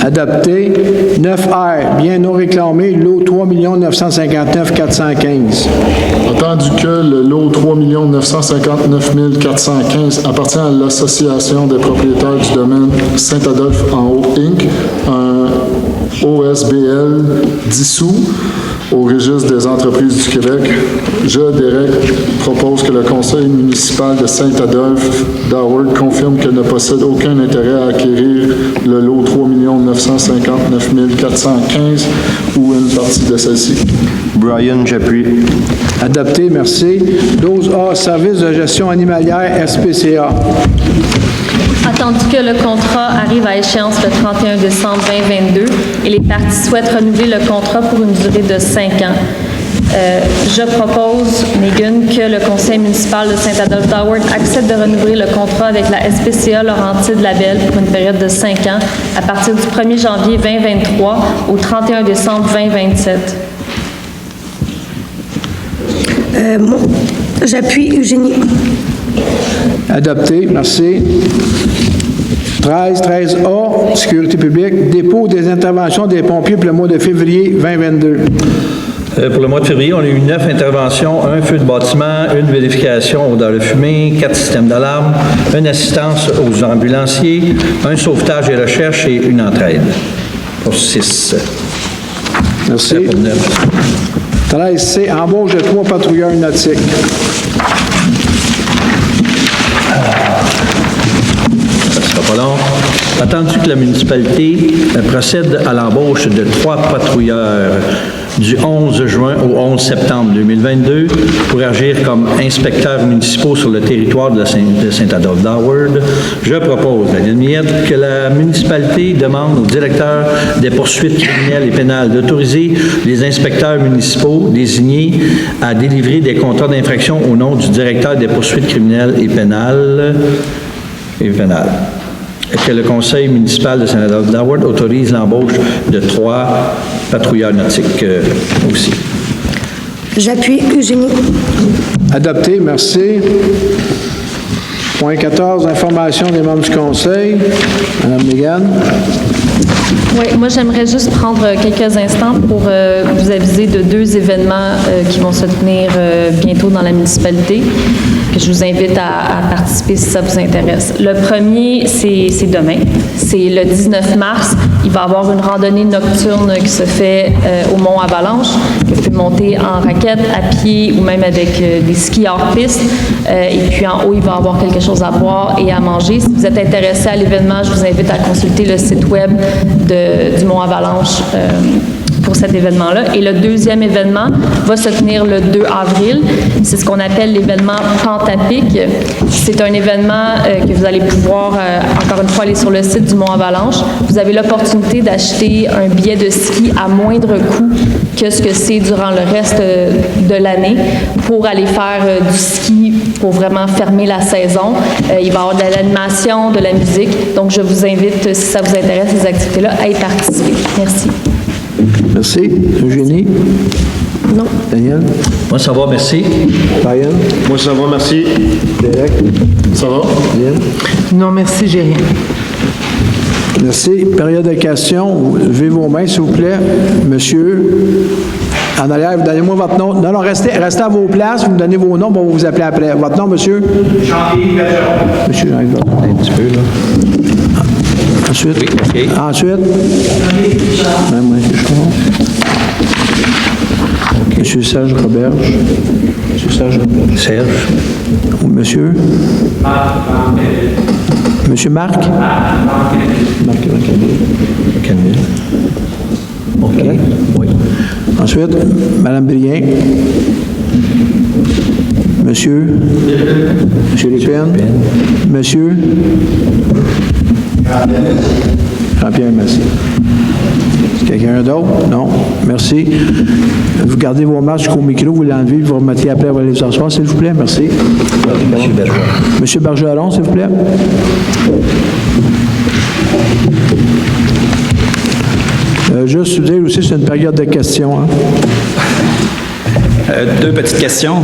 Adopté. 9R, bien non réclamé, lot 3 959 415. Attendu que le lot 3 959 415 appartient à l'Association des propriétaires du domaine Saint-Adolphe en haut Inc., un OSBL dissous au registre des entreprises du Québec, je, Derek, propose que le conseil municipal de Saint-Adolphe-d'Howard confirme qu'elle ne possède aucun intérêt à acquérir le lot 3 959 415 ou une partie de celle-ci. Brian, j'appuie. Adopté, merci. 12A, service de gestion animalière SPCA. Attendu que le contrat arrive à échéance le 31 décembre 2022 et les parties souhaitent renouveler le contrat pour une durée de 5 ans. Je propose, Megan, que le conseil municipal de Saint-Adolphe-d'Howard accepte de renouveler le contrat avec la SPCA Laurentide-Labelle pour une période de 5 ans à partir du 1er janvier 2023 au 31 décembre 2027. J'appuie Eugénie. Adopté, merci. 13A, sécurité publique, dépôt des interventions des pompiers pour le mois de février 2022. Pour le mois de février, on a eu 9 interventions, un feu de bâtiment, une vérification odeur de fumée, 4 systèmes d'alarme, une assistance aux ambulanciers, un sauvetage et recherche et une entraide. Pour 6. Merci. Pour 9. 13C, embauche de 3 patrouilleurs nautiques. Ça ne sera pas long. Attendu que la municipalité procède à l'embauche de 3 patrouilleurs du 11 juin au 11 septembre 2022 pour agir comme inspecteurs municipaux sur le territoire de Saint-Adolphe-d'Howard, je propose, Daniel Miette, que la municipalité demande au directeur des poursuites criminelles et pénales d'autoriser les inspecteurs municipaux désignés à délivrer des contrats d'infraction au nom du directeur des poursuites criminelles et pénales. Que le conseil municipal de Saint-Adolphe-d'Howard autorise l'embauche de 3 patrouilleurs nautiques aussi. J'appuie Eugénie. Adopté, merci. Point 14, information des membres du conseil. Madame Mégane. Oui, moi j'aimerais juste prendre quelques instants pour vous aviser de 2 événements qui vont se tenir bientôt dans la municipalité, que je vous invite à participer si ça vous intéresse. Le premier, c'est demain. C'est le 19 mars. Il va y avoir une randonnée nocturne qui se fait au Mont Avalanche, que vous pouvez monter en raquette, à pied ou même avec des skis hors piste. Et puis en haut, il va y avoir quelque chose à boire et à manger. Si vous êtes intéressé à l'événement, je vous invite à consulter le site web du Mont Avalanche pour cet événement-là. Et le deuxième événement va se tenir le 2 avril. C'est ce qu'on appelle l'événement Pentapic. C'est un événement que vous allez pouvoir, encore une fois, aller sur le site du Mont Avalanche. Vous avez l'opportunité d'acheter un billet de ski à moindre coût que ce que c'est durant le reste de l'année pour aller faire du ski, pour vraiment fermer la saison. Il va y avoir de l'animation, de la musique. Donc, je vous invite, si ça vous intéresse, ces activités-là, à y participer. Merci. Merci. Eugénie? Non. Daniel? Moi, ça va, merci. Ryan? Moi, ça va, merci. Derek? Ça va? Daniel? Non, merci, j'ai rien. Merci. Période de questions. Levez vos mains, s'il vous plaît. Monsieur, en arrière, donnez-moi votre nom. Non, restez à vos places. Vous me donnez vos noms, on va vous appeler après. Votre nom, monsieur? Jean-Yves Bergeron. Monsieur Jean-Yves Bergeron. Un petit peu, là. Ensuite? Oui, OK. Ensuite? Même moi, Monsieur Serge Roberge. Monsieur Serge Roberge. Serge. Ou monsieur? Monsieur Marc? Marc Camille. OK. Oui. Ensuite, Madame Brien. Monsieur? Monsieur Lépine. Monsieur? Jean-Pierre, merci. Quelqu'un d'autre? Non. Merci. Vous gardez vos masques jusqu'au micro, vous l'enlevez, vous remettez après, vous allez vous asseoir, s'il vous plaît. Merci. Monsieur Bergeron. Monsieur Bergeron, s'il vous plaît. Juste vous dire aussi, c'est une période de questions. Hein? 2 petites questions.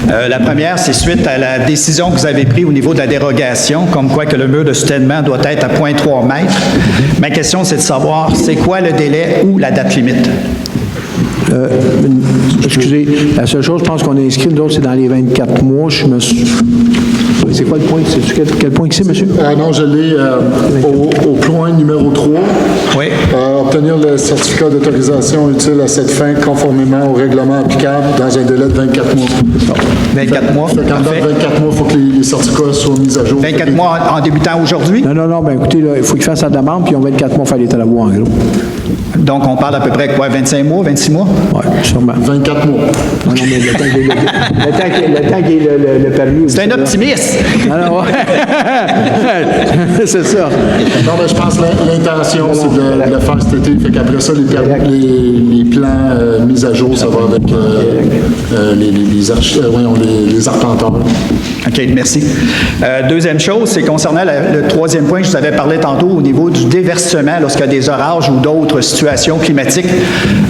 La première, c'est suite à la décision que vous avez prise au niveau de la dérogation, comme quoi que le mur de soutènement doit être à 0,3 mètres. Ma question, c'est de savoir, c'est quoi le délai ou la date limite? Excusez, la seule chose, je pense qu'on est inscrit, nous autres, c'est dans les 24 mois. C'est quoi le point? C'est quel point que c'est, monsieur? Non, je l'ai au point numéro 3. Oui. Obtenir le certificat d'autorisation utile à cette fin conformément au règlement applicable dans un délai de 24 mois. 24 mois, Fait qu'en dedans parfait. de 24 mois, il faut que les certificats soient mis à jour. 24 mois en débutant aujourd'hui? Non, ben écoutez, là, il faut qu'il fasse sa demande, puis on 24 mois faire les travaux, en gros. Donc, on parle à peu près, quoi, 25 mois, 26 mois? Oui, sûrement. 24 mois. Non, mais le temps qu'il y ait le permis. C'est un optimiste! Alors, c'est ça. Non, mais je pense que l'intention, c'est de le faire cet été. Fait qu'après ça, les plans mis à jour, ça va avec les arpenteurs. OK, merci. Deuxième chose, c'est concernant le troisième point que je vous avais parlé tantôt au niveau du déversement lorsqu'il y a des orages ou d'autres situations climatiques.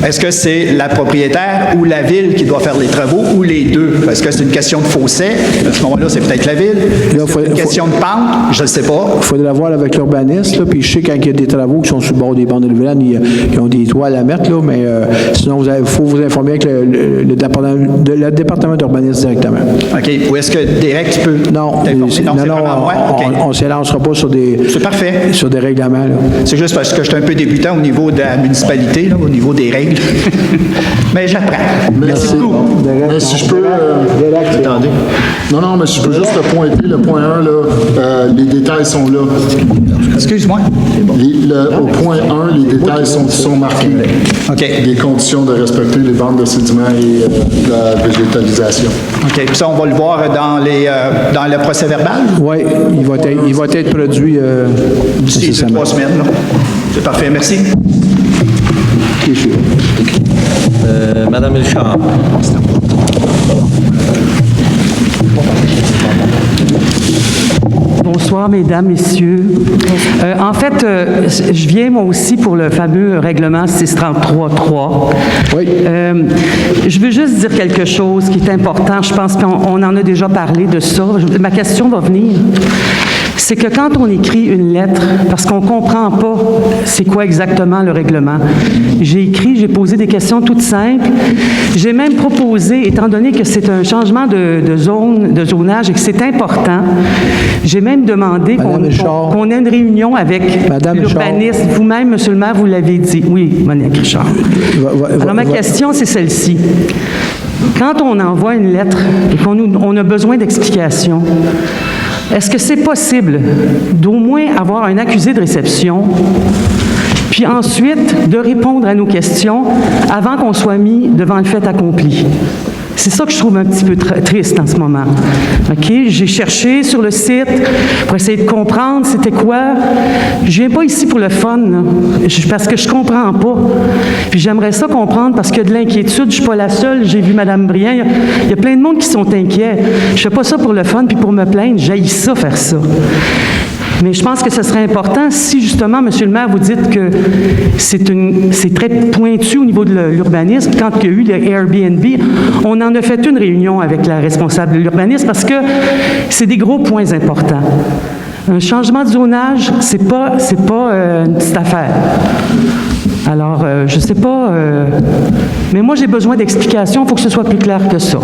Est-ce que c'est la propriétaire ou la ville qui doit faire les travaux ou les deux? Est-ce que c'est une question de fossé? À ce moment-là, c'est peut-être la ville. C'est une question de pente? Je ne sais pas. Il faudrait voir avec l'urbaniste, là, puis je sais quand il y a des travaux qui sont sur le bord des bandes de Nouvelle-Anne, ils ont des toiles à mettre, là, mais sinon, il faut vous informer avec le département d'urbanisme directement. OK. Ou est-ce que direct, tu peux t'informer? On ne s'élancera pas sur des... C'est parfait. Sur des règlements, là. C'est juste parce que je suis un peu débutant au niveau de la municipalité, là, au niveau des règles. Mais j'apprends. Merci beaucoup. Mais si je peux... Attendez. Non, mais si je peux juste te pointer, le point 1, là, les détails sont là. Excuse-moi. Au point 1, les détails sont marqués. OK. Des conditions de respecter les bandes de sédiments et la végétalisation. OK. Puis ça, on va le voir dans le procès verbal? Oui, il va être produit d'ici 3 semaines. Là. C'est parfait. Merci. Madame Richard. Bonsoir, mesdames, messieurs. En fait, je viens moi aussi pour le fameux règlement 633.3. Oui. Je veux juste dire quelque chose qui est important. Je pense qu'on en a déjà parlé de ça. Ma question va venir. C'est que quand on écrit une lettre, parce qu'on ne comprend pas c'est quoi exactement le règlement, j'ai posé des questions toutes simples. J'ai même proposé, étant donné que c'est un changement de zonage et que c'est important, j'ai même demandé qu'on ait une réunion avec l'urbaniste. Vous-même, M. le maire, vous l'avez dit. Oui, Monique Richard. Alors, ma question, c'est celle-ci. Quand on envoie une lettre et qu'on a besoin d'explications, est-ce que c'est possible d'au moins avoir un accusé de réception, puis ensuite de répondre à nos questions avant qu'on soit mis devant le fait accompli? C'est ça que je trouve un petit peu triste en ce moment. OK? J'ai cherché sur le site pour essayer de comprendre c'était quoi. Je viens pas ici pour le fun, là, parce que je comprends pas. Puis j'aimerais ça comprendre parce qu'il y a de l'inquiétude. Je suis pas la seule. J'ai vu Mme Briand. Il y a plein de monde qui sont inquiets. Je fais pas ça pour le fun puis pour me plaindre. J'haïs ça, faire ça. Mais je pense que ce serait important si, justement, Monsieur le maire, vous dites que c'est très pointu au niveau de l'urbanisme. Quand il y a eu le Airbnb, on en a fait une réunion avec la responsable de l'urbanisme parce que c'est des gros points importants. Un changement de zonage, c'est pas une petite affaire. Alors, je ne sais pas, mais moi, j'ai besoin d'explications. Il faut que ce soit plus clair que ça.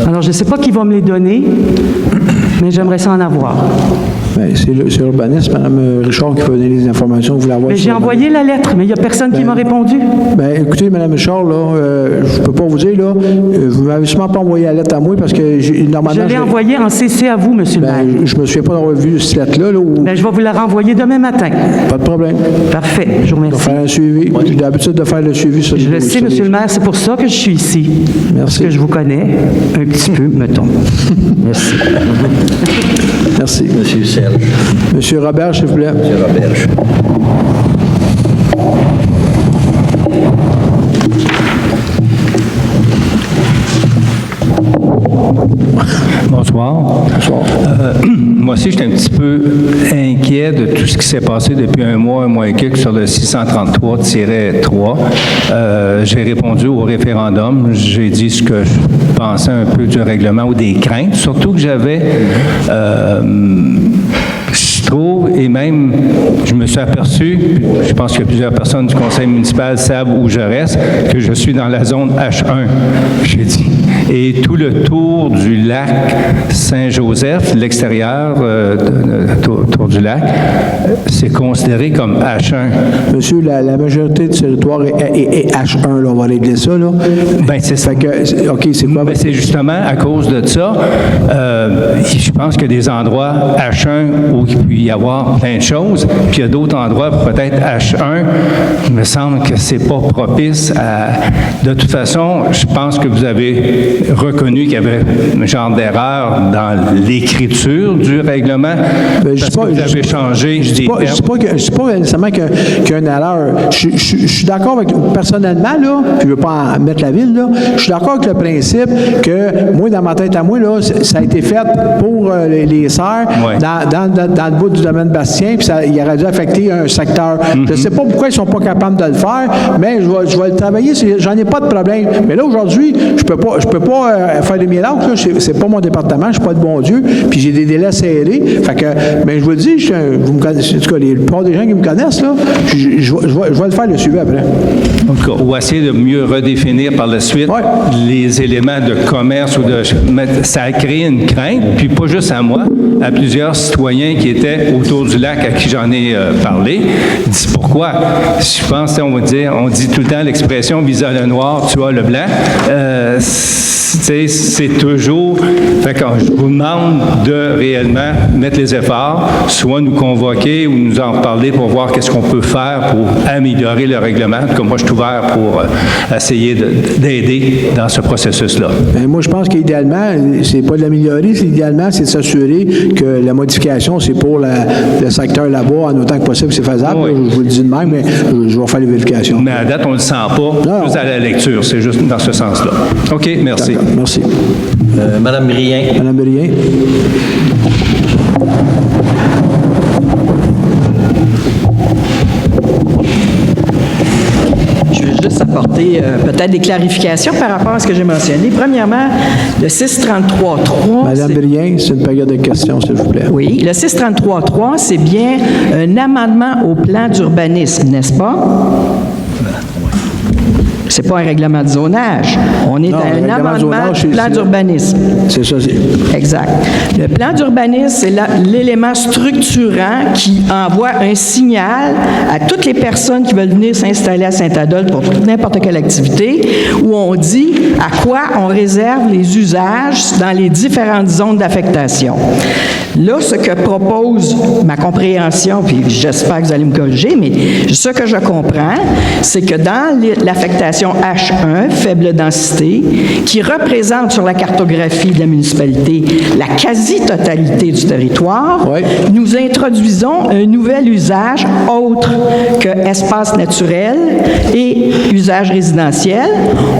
Alors, je ne sais pas qui va me les donner, mais j'aimerais ça en avoir. Bien, c'est l'urbaniste, Mme Richard, qui peut donner les informations que vous voulez avoir. Mais j'ai envoyé la lettre, mais il n'y a personne qui m'a répondu. Bien, écoutez, Mme Richard, là, je ne peux pas vous dire, là, vous ne m'avez sûrement pas envoyé la lettre à moi parce que normalement... Je l'ai envoyée en CC à vous, M. le maire. Je ne me souviens pas d'avoir vu cette lettre-là. Bien, je vais vous la renvoyer demain matin. Pas de problème. Parfait, je vous remercie. Je vais faire un suivi. J'ai l'habitude de faire le suivi sur Je le sais, M. le maire, c'est pour ça que je suis ici. Merci. Parce que je vous connais un petit peu, mettons. Merci. Merci. Monsieur Serge. Monsieur Robert, s'il vous plaît. Monsieur Roberge. Bonsoir. Moi aussi, j'étais un petit peu inquiet de tout ce qui s'est passé depuis un mois et quelques sur le 633-3. J'ai répondu au référendum. J'ai dit ce que je pensais un peu du règlement ou des craintes. Surtout que j'avais... je trouve, et même, je me suis aperçu, je pense que plusieurs personnes du conseil municipal savent où je reste, que je suis dans la zone H1, j'ai dit. Et tout le tour du lac Saint-Joseph, l'extérieur autour du lac, c'est considéré comme H1. Monsieur, la majorité du territoire est H1, là, on va régler ça, là. Bien, c'est ça. OK, c'est quoi? Ben, c'est justement à cause de ça, je pense qu'il y a des endroits H1 où puis y avoir plein de choses. Puis il y a d'autres endroits, peut-être H1, il me semble que c'est pas propice à... De toute façon, je pense que vous avez reconnu qu'il y avait un genre d'erreur dans l'écriture du règlement, parce que vous avez changé des termes. Je ne dis pas nécessairement qu'il y a une erreur. Je suis d'accord avec, personnellement, là, puis je ne veux pas en mettre la ville, là, je suis d'accord avec le principe que, moi, dans ma tête à moi, là, ça a été fait pour les serres, dans le bout du domaine Bastien, puis il aurait dû affecter un secteur. Je ne sais pas pourquoi ils ne sont pas capables de le faire, mais je vais le travailler, j'en ai pas de problème. Mais là, aujourd'hui, je peux pas faire des miracles, là, c'est pas mon département, je suis pas de bon Dieu, puis j'ai des délais serrés. Fait que, ben, je vous le dis, vous me connaissez, en tout cas, la plupart des gens qui me connaissent, là, je vais le faire le suivi après. En tout cas, ou essayer de mieux redéfinir par la suite les éléments de commerce ou de... Ça a créé une crainte, puis pas juste à moi, à plusieurs citoyens qui étaient autour du lac à qui j'en ai parlé. Ils disent pourquoi? Je pense, on dit tout le temps l'expression « visa le noir, tu as le blanc ». C'est toujours... Fait que je vous demande de réellement mettre les efforts, soit nous convoquer ou nous en parler pour voir qu'est-ce qu'on peut faire pour améliorer le règlement. Comme moi, je suis ouvert pour essayer d'aider dans ce processus-là. Bien, moi, je pense qu'idéalement, c'est pas de l'améliorer, idéalement, c'est de s'assurer que la modification, c'est pour le secteur là-bas, en autant que possible, c'est faisable. Je vous le dis de même, mais je vais faire les vérifications. Mais à date, on ne le sent pas, juste à la lecture. C'est juste dans ce sens-là. OK, merci. Merci. Madame Brien. Madame Brien. Je veux juste apporter peut-être des clarifications par rapport à ce que j'ai mentionné. Premièrement, le 633.3... Madame Brien, c'est une période de questions, s'il vous plaît. Oui, le 633.3, c'est bien un amendement au plan d'urbanisme, n'est-ce pas? C'est pas un règlement de zonage. On est dans un amendement du plan d'urbanisme. C'est ça. Exact. Le plan d'urbanisme, c'est l'élément structurant qui envoie un signal à toutes les personnes qui veulent venir s'installer à Saint-Adolphe pour n'importe quelle activité, où on dit à quoi on réserve les usages dans les différentes zones d'affectation. Là, ce que propose ma compréhension, puis j'espère que vous allez me corriger, mais ce que je comprends, c'est que dans l'affectation H1, faible densité, qui représente sur la cartographie de la municipalité la quasi-totalité du territoire, nous introduisons un nouvel usage autre que espace naturel et usage résidentiel.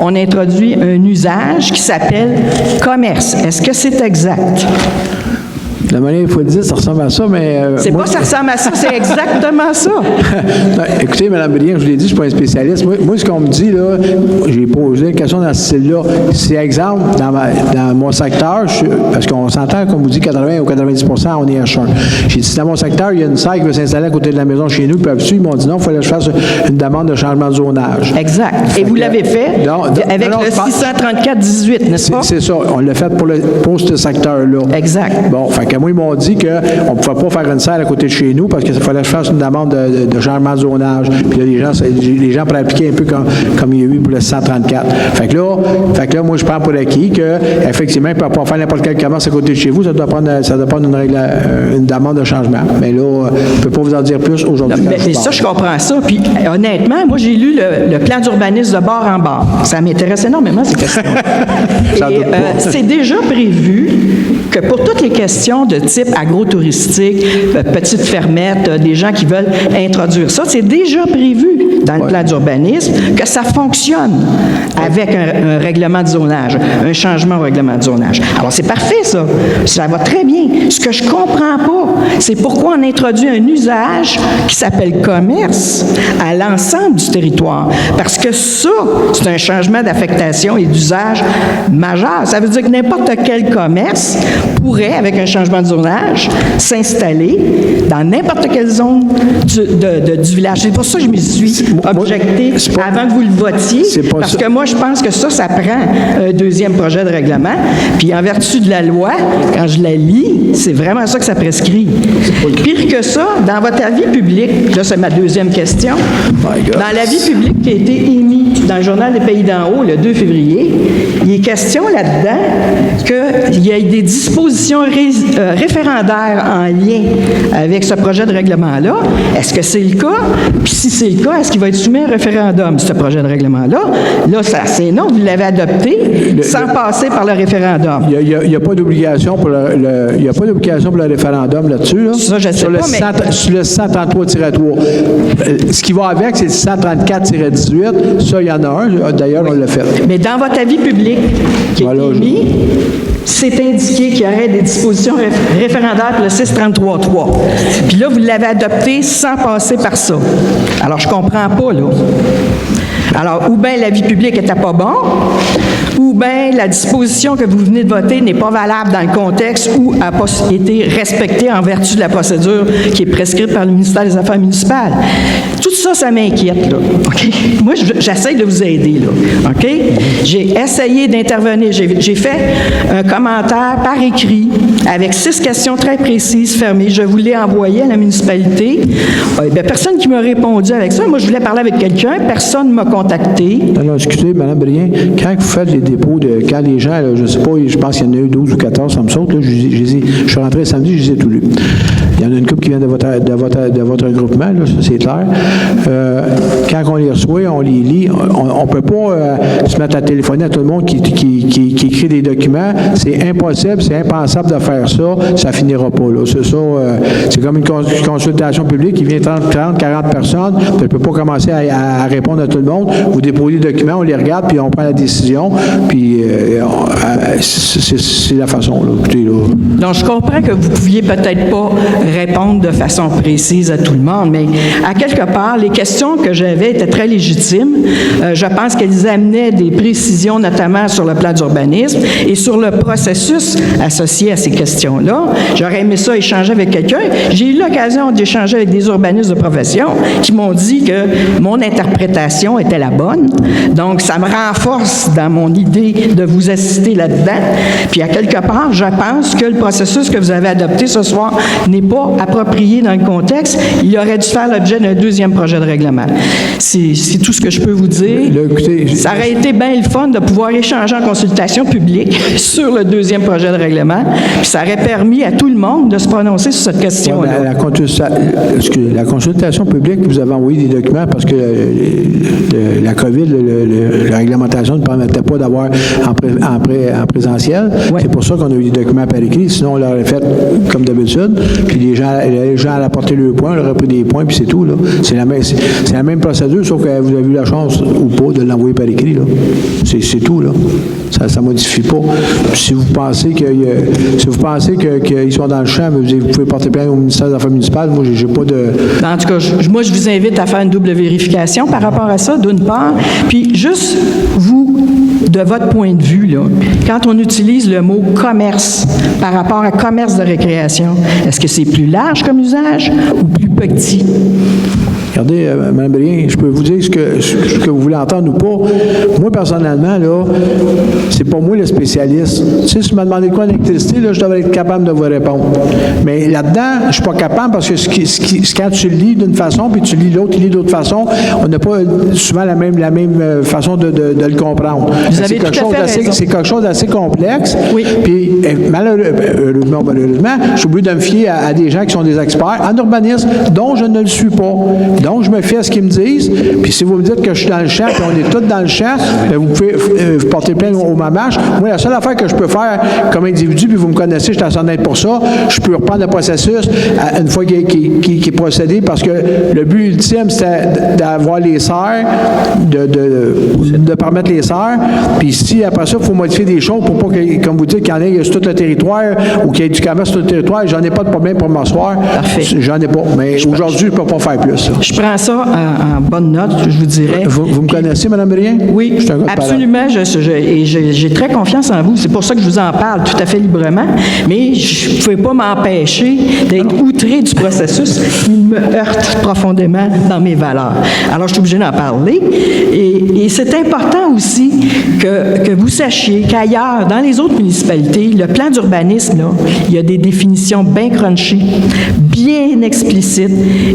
On introduit un usage qui s'appelle commerce. Est-ce que c'est exact? La manière il faut le dire, ça ressemble à ça, mais... c'est pas ça ressemble à ça, c'est exactement ça. Non, écoutez, Mme Brien, je vous l'ai dit, je ne suis pas un spécialiste. Moi, ce qu'on me dit, là, j'ai posé une question dans ce style-là. C'est exemple, dans mon secteur, parce qu'on s'entend, comme vous dites, 80 ou 90 on est H1. J'ai dit, dans mon secteur, il y a une serre qui veut s'installer à côté de la maison chez nous, ils m'ont dit non, il fallait que je fasse une demande de changement de zonage. Exact. Et vous l'avez fait avec le 634-18, n'est-ce pas? C'est ça. On l'a fait pour ce secteur-là. Exact. Bon, fait que moi, ils m'ont dit qu'on ne pouvait pas faire une serre à côté de chez nous parce qu'il fallait que je fasse une demande de changement de zonage. Puis là, les gens pourraient appliquer un peu comme il y a eu pour le 134. Fait que là, moi, je prends pour acquis qu'effectivement, ils ne peuvent pas faire n'importe quel commerce à côté de chez vous. Ça doit prendre une demande de changement. Mais là, je ne peux pas vous en dire plus aujourd'hui. Mais ça, je comprends ça. Puis, honnêtement, moi, j'ai lu le plan d'urbanisme de bord en bord. Ça m'intéresse énormément, ces questions. Et c'est déjà prévu que pour toutes les questions de type agro-touristique, petites fermettes, des gens qui veulent introduire ça, c'est déjà prévu dans le plan d'urbanisme que ça fonctionne avec un règlement de zonage, un changement au règlement de zonage. Alors, c'est parfait, ça. Ça va très bien. Ce que je comprends pas, c'est pourquoi on introduit un usage qui s'appelle commerce à l'ensemble du territoire. Parce que ça, c'est un changement d'affectation et d'usage majeur. Ça veut dire que n'importe quel commerce pourrait, avec un changement de zonage, s'installer dans n'importe quelle zone du village. C'est pour ça que je me suis objecté avant que vous le votiez, parce que moi, je pense que ça prend un deuxième projet de règlement. Puis en vertu de la loi, quand je la lis, c'est vraiment ça que ça prescrit. Pire que ça, dans votre avis public, là, c'est ma deuxième question, dans l'avis public qui a été émis dans le Journal des Pays d'en haut le 2 février, il est question là-dedans qu'il il y ait des dispositions référendaires en lien avec ce projet de règlement-là. Est-ce que c'est le cas? Puis si c'est le cas, est-ce qu'il va être soumis à un référendum, ce projet de règlement-là? Là, c'est non, vous l'avez adopté sans passer par le référendum. Il n'y a pas d'obligation pour il y a pas d'obligation pour le référendum là-dessus. Là. Ça, je sais pas, mais... Sur le 133-3. Ce qui va avec, c'est le 134-18. Ça, il y en a un. D'ailleurs, on l'a fait. Mais dans votre avis public qui a été mis, c'est indiqué qu'il y aurait des dispositions référendaires pour le 633-3. Puis là, vous l'avez adopté sans passer par ça. Alors, je comprends pas, là. Alors, ou bien l'avis public n'était pas bon, ou bien la disposition que vous venez de voter n'est pas valable dans le contexte où elle n'a pas été respectée en vertu de la procédure qui est prescrite par le ministère des Affaires municipales. Tout ça, ça m'inquiète, là. OK? Moi, j'essaie de vous aider, là. OK? J'ai essayé d'intervenir. J'ai fait un commentaire par écrit avec 6 questions très précises fermées. Je voulais envoyer à la municipalité. Bien, personne qui m'a répondu avec ça. Moi, je voulais parler avec quelqu'un. Personne ne m'a contacté. Non, excusez, Mme Brien. Quand vous faites les dépôts, quand les gens, là, je ne sais pas, je pense qu'il y en a eu 12 ou 14, ça me saute, là, je suis rentré samedi, je les ai tous lus. Il y en a une couple qui vient de votre regroupement, là, ça c'est clair. Quand on les reçoit, on les lit, on ne peut pas se mettre à téléphoner à tout le monde qui écrit des documents. C'est impossible, c'est impensable de faire ça. Ça finira pas, là. C'est ça, c'est comme une consultation publique, il vient 30, 40 personnes, on ne peut pas commencer à répondre à tout le monde. Vous déposez les documents, on les regarde, puis on prend la décision, puis c'est la façon, là. Écoutez, là. Donc, je comprends que vous ne pouviez peut-être pas répondre de façon précise à tout le monde, mais à quelque part, les questions que j'avais étaient très légitimes. Je pense qu'elles amenaient des précisions, notamment sur le plan d'urbanisme et sur le processus associé à ces questions-là. J'aurais aimé ça échanger avec quelqu'un. J'ai eu l'occasion d'échanger avec des urbanistes de profession qui m'ont dit que mon interprétation était la bonne. Donc, ça me renforce dans mon idée de vous assister là-dedans. Puis, à quelque part, je pense que le processus que vous avez adopté ce soir n'est pas approprié dans le contexte. Il aurait dû faire l'objet d'un deuxième projet de règlement. C'est tout ce que je peux vous dire. Là, écoutez, ça aurait été bien le fun de pouvoir échanger en consultation publique sur le deuxième projet de règlement, puis ça aurait permis à tout le monde de se prononcer sur cette question-là. La consultation publique, vous avez envoyé des documents parce que la COVID, la réglementation ne permettait pas d'avoir en présentiel. Ouais. C'est pour ça qu'on a eu des documents par écrit. Sinon, on l'aurait fait comme d'habitude. Puis les gens allaient apporter leurs points, on leur a pris des points, puis c'est tout. Là. C'est la même procédure, sauf que vous avez eu la chance ou pas de l'envoyer par écrit. Là. C'est tout. Là. Ça ne modifie pas. Si vous pensez qu'ils sont dans le champ, vous pouvez porter plainte au ministère des Affaires municipales. Moi, j'ai pas de... En tout cas, moi, je vous invite à faire une double vérification par rapport à ça, d'une part. Puis, juste vous, de votre point de vue, là, quand on utilise le mot commerce par rapport à commerce de récréation, est-ce que c'est plus large comme usage ou plus petit? Regardez, Mme Brien, je peux vous dire ce que vous voulez entendre ou pas. Moi, personnellement, là, c'est pas moi le spécialiste. Tu sais, si vous me demandez quoi en électricité, là, je devrais être capable de vous répondre. Mais là-dedans, je suis pas capable parce que quand tu le lis d'une façon, puis tu lis l'autre, il lit d'autre façon, on n'a pas souvent la même façon de le comprendre. Vous avez tout à fait raison. C'est quelque chose d'assez complexe. Oui. Puis, malheureusement, je suis obligé de me fier à des gens qui sont des experts en urbanisme, dont je ne le suis pas. Donc, je me fie à ce qu'ils me disent. Puis si vous me dites que je suis dans le champ, puis on est tous dans le champ, bien, vous pouvez porter plainte au MAMACH. Moi, la seule affaire que je peux faire comme individu, puis vous me connaissez, je suis assez honnête pour ça, je peux reprendre le processus une fois qu'il est procédé, parce que le but ultime, c'était d'avoir les serres, de permettre les serres. Puis si après ça, il faut modifier des choses pour pas que, comme vous dites, qu'il y en ait sur tout le territoire ou qu'il y ait du commerce sur tout le territoire, j'en ai pas de problème pour m'asseoir. Parfait. J'en ai pas. Mais aujourd'hui, je ne peux pas faire plus. Ça. Je prends ça en bonne note, je vous dirais. Vous me connaissez, Mme Brien? Oui, absolument. J'ai très confiance en vous. C'est pour ça que je vous en parle tout à fait librement. Mais je ne pouvais pas m'empêcher d'être outré du processus. Il me heurte profondément dans mes valeurs. Alors, je suis obligée d'en parler. Et c'est important aussi que vous sachiez qu'ailleurs, dans les autres municipalités, le plan d'urbanisme, là, il y a des définitions bien crunchy, bien explicites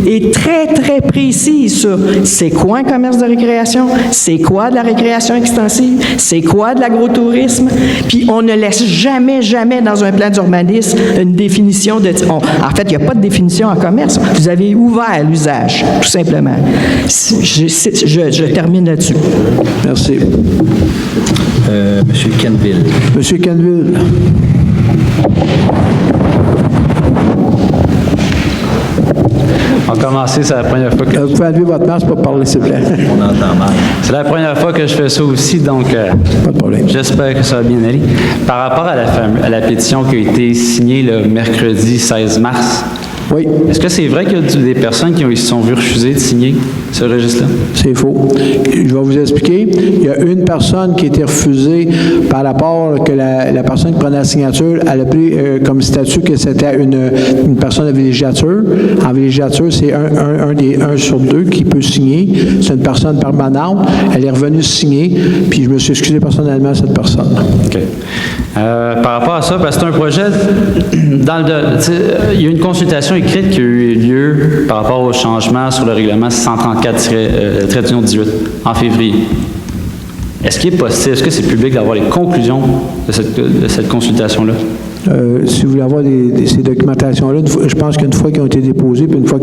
et très, très très précis sur c'est quoi un commerce de récréation, c'est quoi de la récréation extensive, c'est quoi de l'agrotourisme, puis on ne laisse jamais, jamais dans un plan d'urbanisme une définition de... en fait, il n'y a pas de définition en commerce. Vous avez ouvert l'usage, tout simplement. Je termine là-dessus. Merci. Monsieur Kenville. Monsieur Kenville. On va commencer, c'est la première fois que... Vous pouvez enlever votre masque pour parler, s'il vous plaît. On entend mal. C'est la première fois que je fais ça aussi, donc pas de problème. J'espère que ça va bien aller. Par rapport à la pétition qui a été signée le mercredi 16 mars, oui. Est-ce que c'est vrai qu'il y a des personnes qui se sont vues refuser de signer ce registre-là? C'est faux. Je vais vous expliquer. Il y a une personne qui a été refusée par rapport que la personne qui prenait la signature, elle a pris comme statut que c'était une personne de villégiature. En villégiature, c'est un sur deux qui peut signer. C'est une personne permanente. Elle est revenue signer, puis je me suis excusé personnellement à cette personne. OK. Par rapport à ça, parce que c'est un projet, il y a une consultation écrite qui a eu lieu par rapport au changement sur le règlement 634-18 en février. Est-ce qu'il est possible, est-ce que c'est public d'avoir les conclusions de cette consultation-là? Si vous voulez avoir ces documentations-là, je pense qu'une fois qu'ils ont été déposées, puis une fois